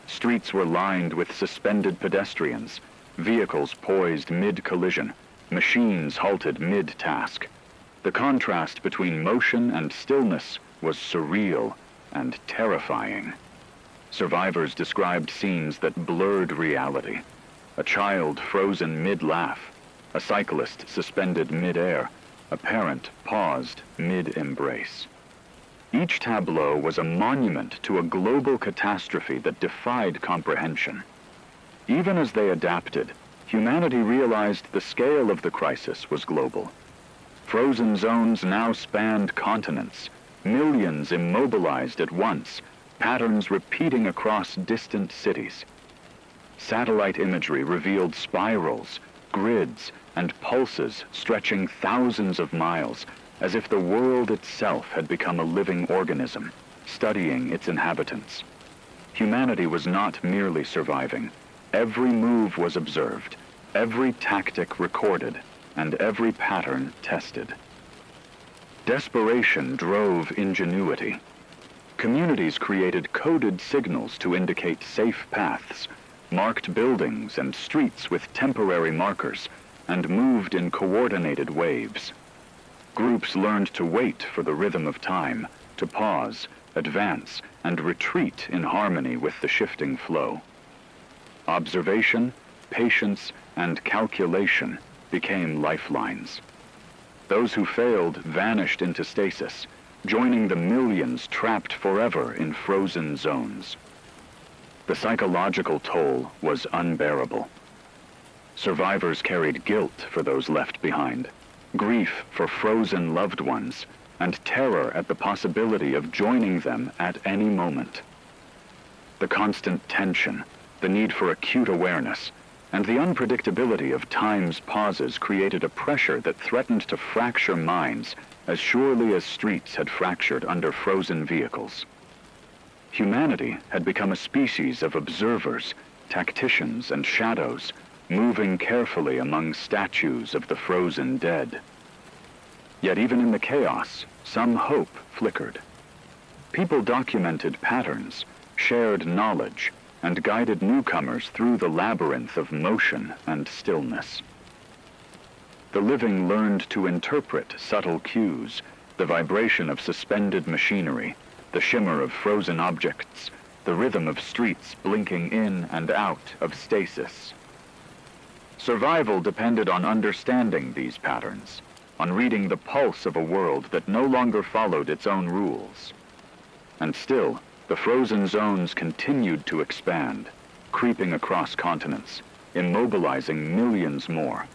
Streets were lined with suspended pedestrians, vehicles poised mid-collision, machines halted mid-task. The contrast between motion and stillness was surreal and terrifying. Survivors described scenes that blurred reality. A child frozen mid-laugh, a cyclist suspended mid-air, a parent paused mid-embrace. Each tableau was a monument to a global catastrophe that defied comprehension. Even as they adapted, humanity realized the scale of the crisis was global. Frozen zones now spanned continents, millions immobilized at once, patterns repeating across distant cities. Satellite imagery revealed spirals, grids, and pulses stretching thousands of miles, as if the world itself had become a living organism, studying its inhabitants. Humanity was not merely surviving. Every move was observed, every tactic recorded, and every pattern tested. Desperation drove ingenuity. Communities created coded signals to indicate safe paths, marked buildings and streets with temporary markers, and moved in coordinated waves. Groups learned to wait for the rhythm of time, to pause, advance, and retreat in harmony with the shifting flow. Observation, patience, and calculation became lifelines. Those who failed vanished into stasis, joining the millions trapped forever in frozen zones. The psychological toll was unbearable. Survivors carried guilt for those left behind, grief for frozen loved ones, and terror at the possibility of joining them at any moment. The constant tension, the need for acute awareness, and the unpredictability of time's pauses created a pressure that threatened to fracture minds as surely as streets had fractured under frozen vehicles. Humanity had become a species of observers, tacticians, and shadows, moving carefully among statues of the frozen dead. Yet even in the chaos, some hope flickered. People documented patterns, shared knowledge, and guided newcomers through the labyrinth of motion and stillness. The living learned to interpret subtle cues, the vibration of suspended machinery, the shimmer of frozen objects, the rhythm of streets blinking in and out of stasis. Survival depended on understanding these patterns, on reading the pulse of a world that no longer followed its own rules. And still, the frozen zones continued to expand, creeping across continents, immobilizing millions more.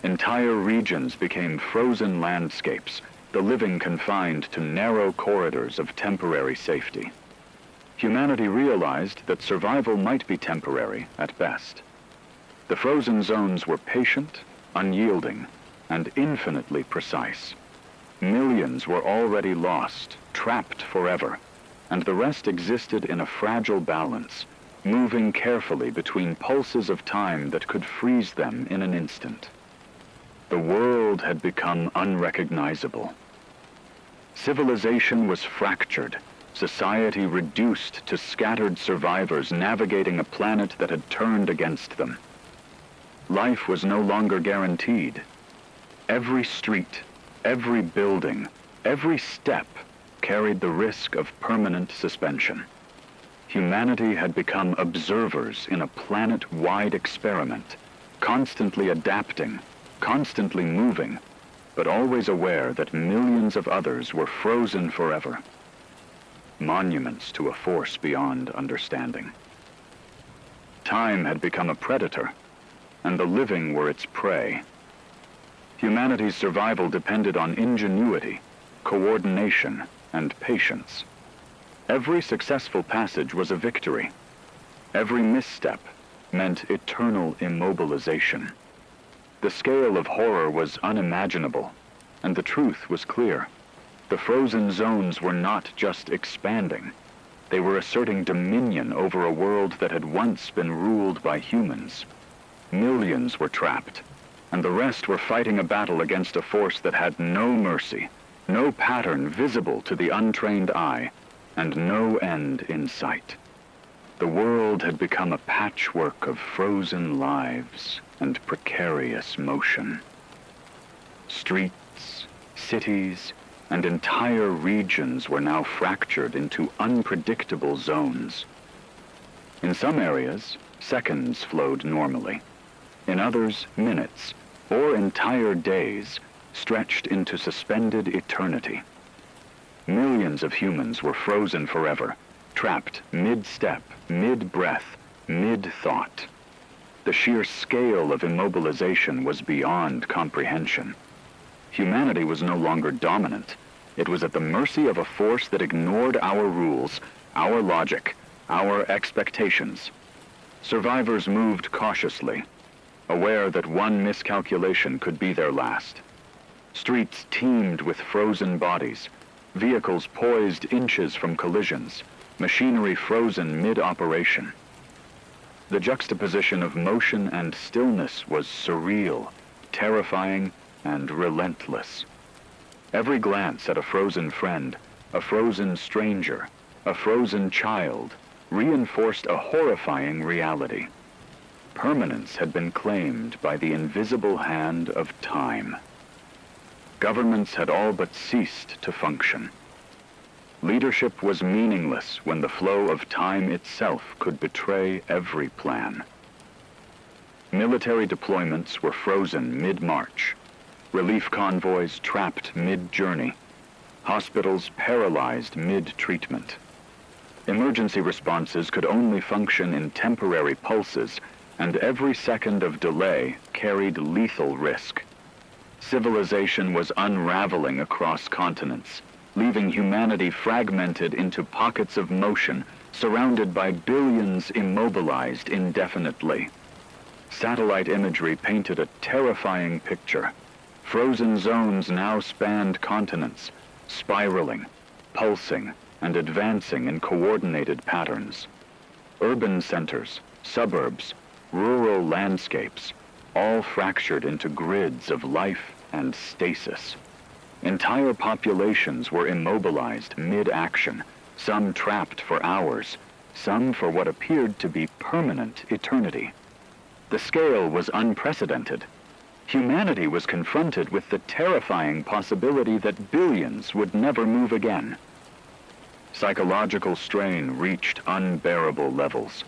Entire regions became frozen landscapes, the living confined to narrow corridors of temporary safety. Humanity realized that survival might be temporary at best. The frozen zones were patient, unyielding, and infinitely precise. Millions were already lost, trapped forever, and the rest existed in a fragile balance, moving carefully between pulses of time that could freeze them in an instant. The world had become unrecognizable. Civilization was fractured, society reduced to scattered survivors navigating a planet that had turned against them. Life was no longer guaranteed. Every street, every building, every step carried the risk of permanent suspension. Humanity had become observers in a planet-wide experiment, constantly adapting, constantly moving, but always aware that millions of others were frozen forever. Monuments to a force beyond understanding. Time had become a predator, and the living were its prey. Humanity's survival depended on ingenuity, coordination, and patience. Every successful passage was a victory. Every misstep meant eternal immobilization. The scale of horror was unimaginable, and the truth was clear. The frozen zones were not just expanding. They were asserting dominion over a world that had once been ruled by humans. Millions were trapped, and the rest were fighting a battle against a force that had no mercy, no pattern visible to the untrained eye, and no end in sight. The world had become a patchwork of frozen lives and precarious motion. Streets, cities, and entire regions were now fractured into unpredictable zones. In some areas, seconds flowed normally. In others, minutes, or entire days, stretched into suspended eternity. Millions of humans were frozen forever, trapped mid-step, mid-breath, mid-thought. The sheer scale of immobilization was beyond comprehension. Humanity was no longer dominant. It was at the mercy of a force that ignored our rules, our logic, our expectations. Survivors moved cautiously, aware that one miscalculation could be their last. Streets teemed with frozen bodies, vehicles poised inches from collisions, machinery frozen mid-operation. The juxtaposition of motion and stillness was surreal, terrifying, and relentless. Every glance at a frozen friend, a frozen stranger, a frozen child, reinforced a horrifying reality. Permanence had been claimed by the invisible hand of time. Governments had all but ceased to function. Leadership was meaningless when the flow of time itself could betray every plan. Military deployments were frozen mid-march. Relief convoys trapped mid-journey. Hospitals paralyzed mid-treatment. Emergency responses could only function in temporary pulses, and every second of delay carried lethal risk. Civilization was unraveling across continents, leaving humanity fragmented into pockets of motion, surrounded by billions immobilized indefinitely. Satellite imagery painted a terrifying picture. Frozen zones now spanned continents, spiraling, pulsing, and advancing in coordinated patterns. Urban centers, suburbs, rural landscapes, all fractured into grids of life and stasis. Entire populations were immobilized mid-action, some trapped for hours, some for what appeared to be permanent eternity. The scale was unprecedented. Humanity was confronted with the terrifying possibility that billions would never move again. Psychological strain reached unbearable levels.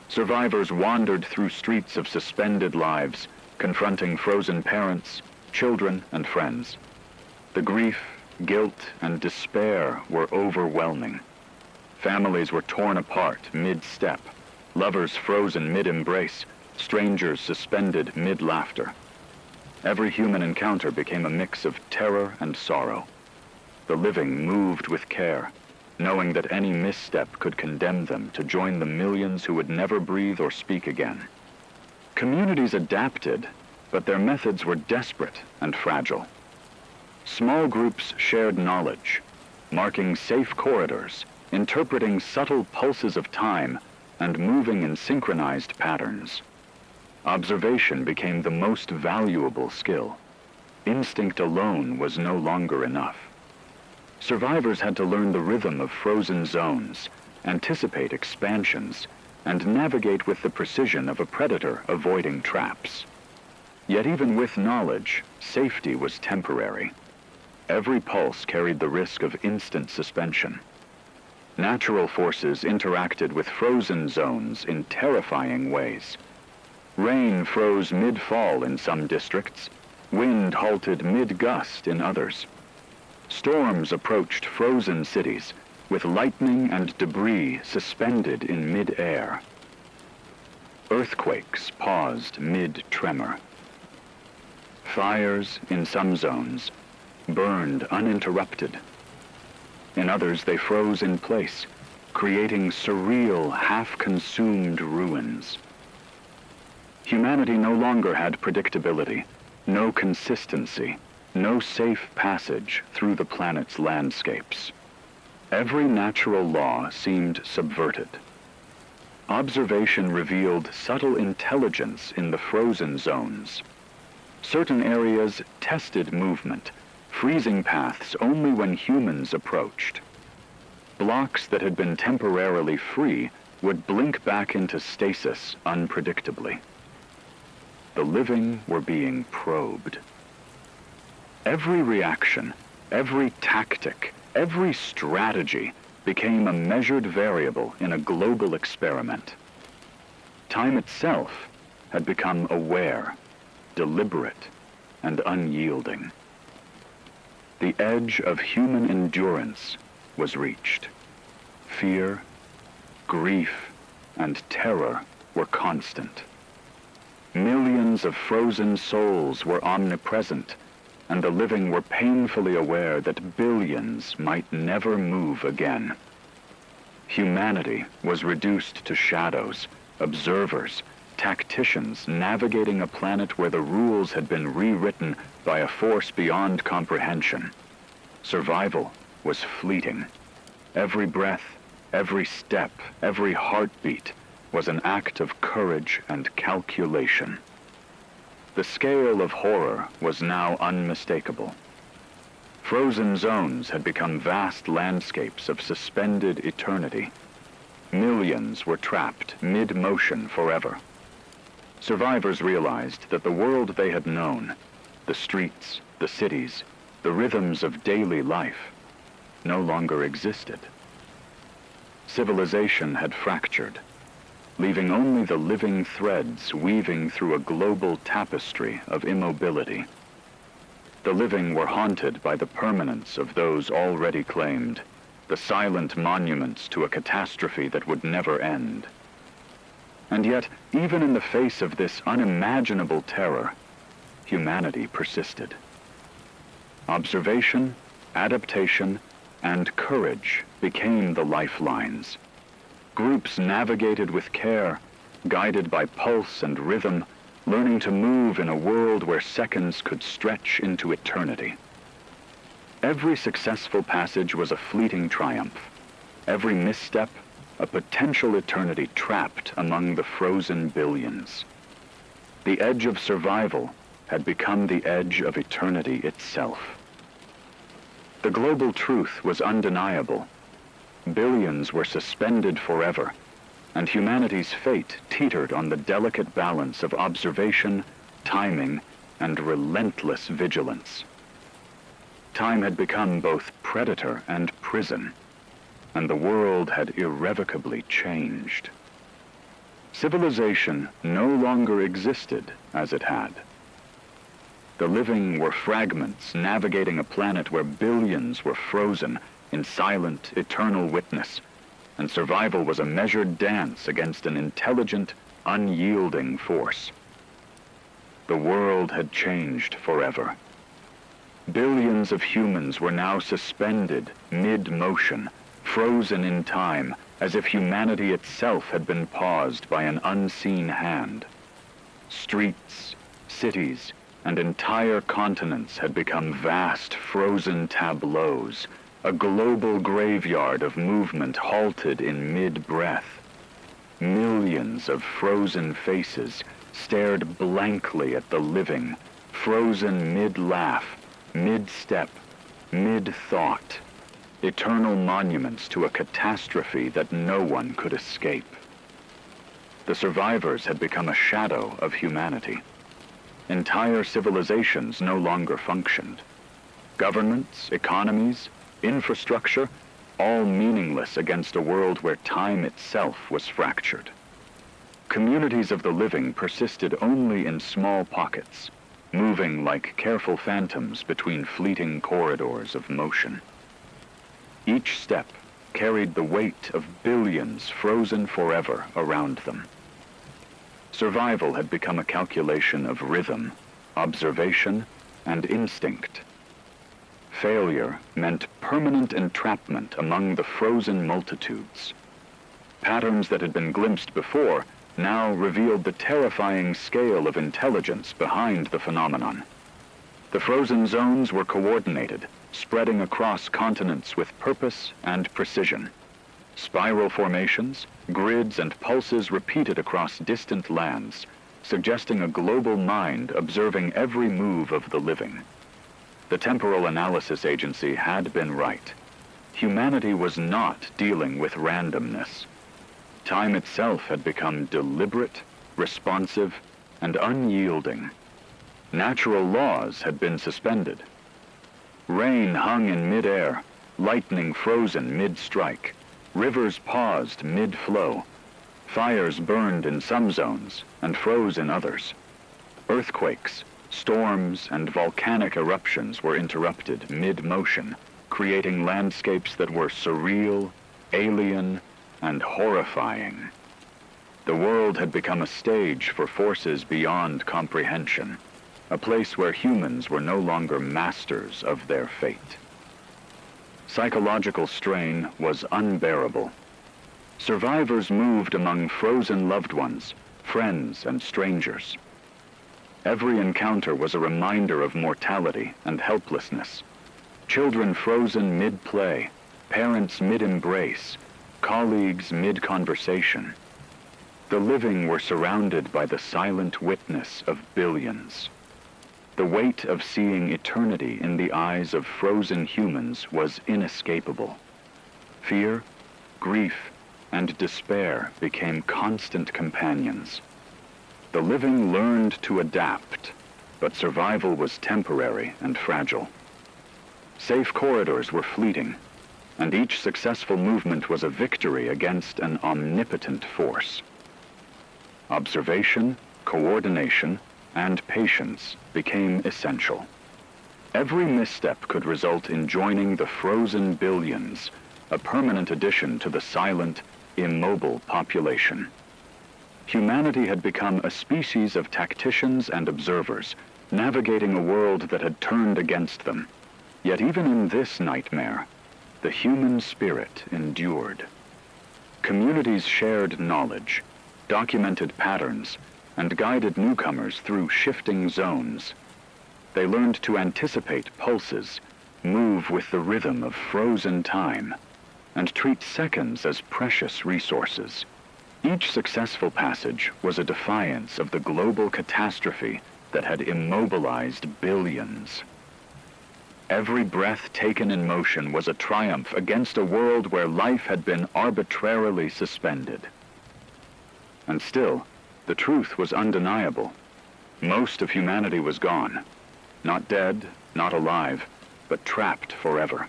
Survivors wandered through streets of suspended lives, confronting frozen parents, children, and friends. The grief, guilt, and despair were overwhelming. Families were torn apart mid-step, lovers frozen mid-embrace, strangers suspended mid-laughter. Every human encounter became a mix of terror and sorrow. The living moved with care, knowing that any misstep could condemn them to join the millions who would never breathe or speak again. Communities adapted, but their methods were desperate and fragile. Small groups shared knowledge, marking safe corridors, interpreting subtle pulses of time, and moving in synchronized patterns. Observation became the most valuable skill. Instinct alone was no longer enough. Survivors had to learn the rhythm of frozen zones, anticipate expansions, and navigate with the precision of a predator avoiding traps. Yet even with knowledge, safety was temporary. Every pulse carried the risk of instant suspension. Natural forces interacted with frozen zones in terrifying ways. Rain froze mid-fall in some districts. Wind halted mid-gust in others. Storms approached frozen cities, with lightning and debris suspended in mid-air. Earthquakes paused mid-tremor. Fires, in some zones, burned uninterrupted. In others, they froze in place, creating surreal, half-consumed ruins. Humanity no longer had predictability, no consistency, no safe passage through the planet's landscapes. Every natural law seemed subverted. Observation revealed subtle intelligence in the frozen zones. Certain areas tested movement, freezing paths only when humans approached. Blocks that had been temporarily free would blink back into stasis unpredictably. The living were being probed. Every reaction, every tactic, every strategy became a measured variable in a global experiment. Time itself had become aware, deliberate, and unyielding. The edge of human endurance was reached. Fear, grief, and terror were constant. Millions of frozen souls were omnipresent, and the living were painfully aware that billions might never move again. Humanity was reduced to shadows, observers, tacticians navigating a planet where the rules had been rewritten by a force beyond comprehension. Survival was fleeting. Every breath, every step, every heartbeat was an act of courage and calculation. The scale of horror was now unmistakable. Frozen zones had become vast landscapes of suspended eternity. Millions were trapped mid-motion forever. Survivors realized that the world they had known, the streets, the cities, the rhythms of daily life, no longer existed. Civilization had fractured, leaving only the living threads weaving through a global tapestry of immobility. The living were haunted by the permanence of those already claimed, the silent monuments to a catastrophe that would never end. And yet, even in the face of this unimaginable terror, humanity persisted. Observation, adaptation, and courage became the lifelines. Groups navigated with care, guided by pulse and rhythm, learning to move in a world where seconds could stretch into eternity. Every successful passage was a fleeting triumph. Every misstep, a potential eternity trapped among the frozen billions. The edge of survival had become the edge of eternity itself. The global truth was undeniable. Billions were suspended forever, and humanity's fate teetered on the delicate balance of observation, timing, and relentless vigilance. Time had become both predator and prison, and the world had irrevocably changed. Civilization no longer existed as it had. The living were fragments navigating a planet where billions were frozen in silent, eternal witness, and survival was a measured dance against an intelligent, unyielding force. The world had changed forever. Billions of humans were now suspended mid-motion, frozen in time, as if humanity itself had been paused by an unseen hand. Streets, cities, and entire continents had become vast, frozen tableaus, a global graveyard of movement halted in mid-breath. Millions of frozen faces stared blankly at the living, frozen mid-laugh, mid-step, mid-thought, eternal monuments to a catastrophe that no one could escape. The survivors had become a shadow of humanity. Entire civilizations no longer functioned. Governments, economies, infrastructure, all meaningless against a world where time itself was fractured. Communities of the living persisted only in small pockets, moving like careful phantoms between fleeting corridors of motion. Each step carried the weight of billions frozen forever around them. Survival had become a calculation of rhythm, observation, and instinct. Failure meant permanent entrapment among the frozen multitudes. Patterns that had been glimpsed before now revealed the terrifying scale of intelligence behind the phenomenon. The frozen zones were coordinated, spreading across continents with purpose and precision. Spiral formations, grids, and pulses repeated across distant lands, suggesting a global mind observing every move of the living. The Temporal Analysis Agency had been right. Humanity was not dealing with randomness. Time itself had become deliberate, responsive, and unyielding. Natural laws had been suspended. Rain hung in mid-air, lightning frozen mid-strike. Rivers paused mid-flow. Fires burned in some zones and froze in others. Earthquakes, storms, and volcanic eruptions were interrupted mid-motion, creating landscapes that were surreal, alien, and horrifying. The world had become a stage for forces beyond comprehension, a place where humans were no longer masters of their fate. Psychological strain was unbearable. Survivors moved among frozen loved ones, friends and strangers. Every encounter was a reminder of mortality and helplessness. Children frozen mid-play, parents mid-embrace, colleagues mid-conversation. The living were surrounded by the silent witness of billions. The weight of seeing eternity in the eyes of frozen humans was inescapable. Fear, grief, and despair became constant companions. The living learned to adapt, but survival was temporary and fragile. Safe corridors were fleeting, and each successful movement was a victory against an omnipotent force. Observation, coordination, and patience became essential. Every misstep could result in joining the frozen billions, a permanent addition to the silent, immobile population. Humanity had become a species of tacticians and observers, navigating a world that had turned against them. Yet even in this nightmare, the human spirit endured. Communities shared knowledge, documented patterns, and guided newcomers through shifting zones. They learned to anticipate pulses, move with the rhythm of frozen time, and treat seconds as precious resources. Each successful passage was a defiance of the global catastrophe that had immobilized billions. Every breath taken in motion was a triumph against a world where life had been arbitrarily suspended. And still, the truth was undeniable. Most of humanity was gone. Not dead, not alive, but trapped forever.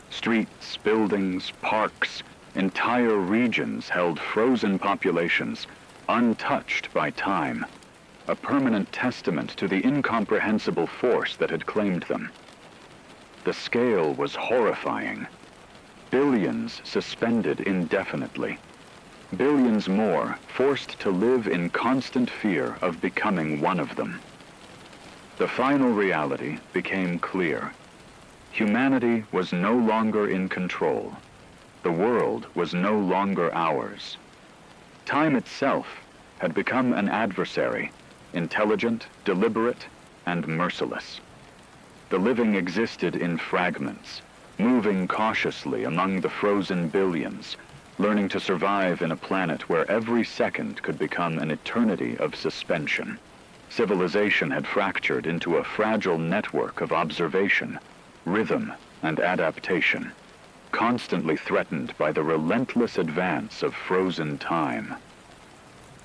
Streets, buildings, parks, entire regions held frozen populations, untouched by time, a permanent testament to the incomprehensible force that had claimed them. The scale was horrifying. Billions suspended indefinitely. Billions more forced to live in constant fear of becoming one of them. The final reality became clear. Humanity was no longer in control. The world was no longer ours. Time itself had become an adversary, intelligent, deliberate, and merciless. The living existed in fragments, moving cautiously among the frozen billions, learning to survive in a planet where every second could become an eternity of suspension. Civilization had fractured into a fragile network of observation, rhythm, and adaptation, constantly threatened by the relentless advance of frozen time.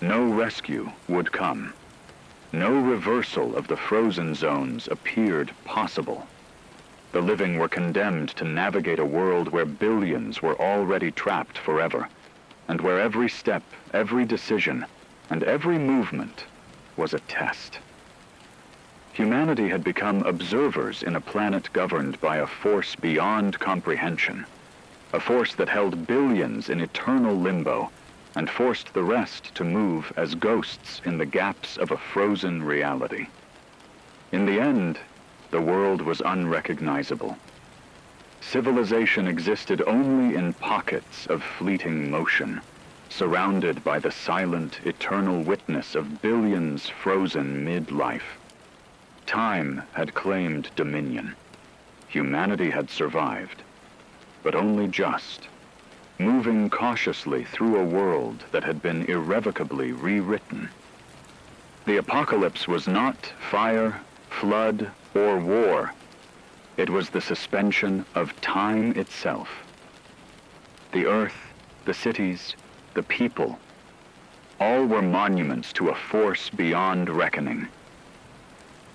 No rescue would come. No reversal of the frozen zones appeared possible. The living were condemned to navigate a world where billions were already trapped forever, and where every step, every decision, and every movement was a test. Humanity had become observers in a planet governed by a force beyond comprehension, a force that held billions in eternal limbo and forced the rest to move as ghosts in the gaps of a frozen reality. In the end, the world was unrecognizable. Civilization existed only in pockets of fleeting motion, surrounded by the silent, eternal witness of billions frozen mid-life. Time had claimed dominion. Humanity had survived, but only just, moving cautiously through a world that had been irrevocably rewritten. The apocalypse was not fire, flood, or war. It was the suspension of time itself. The earth, the cities, the people, all were monuments to a force beyond reckoning.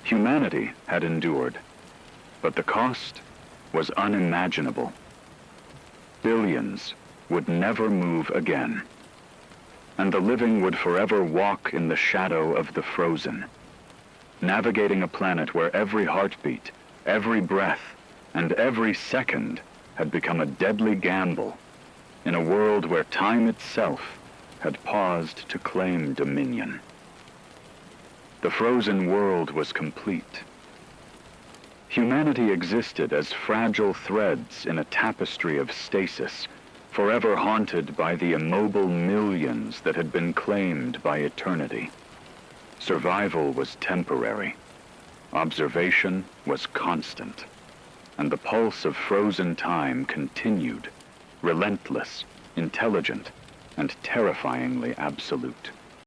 Humanity had endured, but the cost was unimaginable. Billions would never move again, and the living would forever walk in the shadow of the frozen, navigating a planet where every heartbeat, every breath, and every second had become a deadly gamble, in a world where time itself had paused to claim dominion. The frozen world was complete. Humanity existed as fragile threads in a tapestry of stasis, forever haunted by the immobile millions that had been claimed by eternity. Survival was temporary. Observation was constant. And the pulse of frozen time continued, relentless, intelligent, and terrifyingly absolute.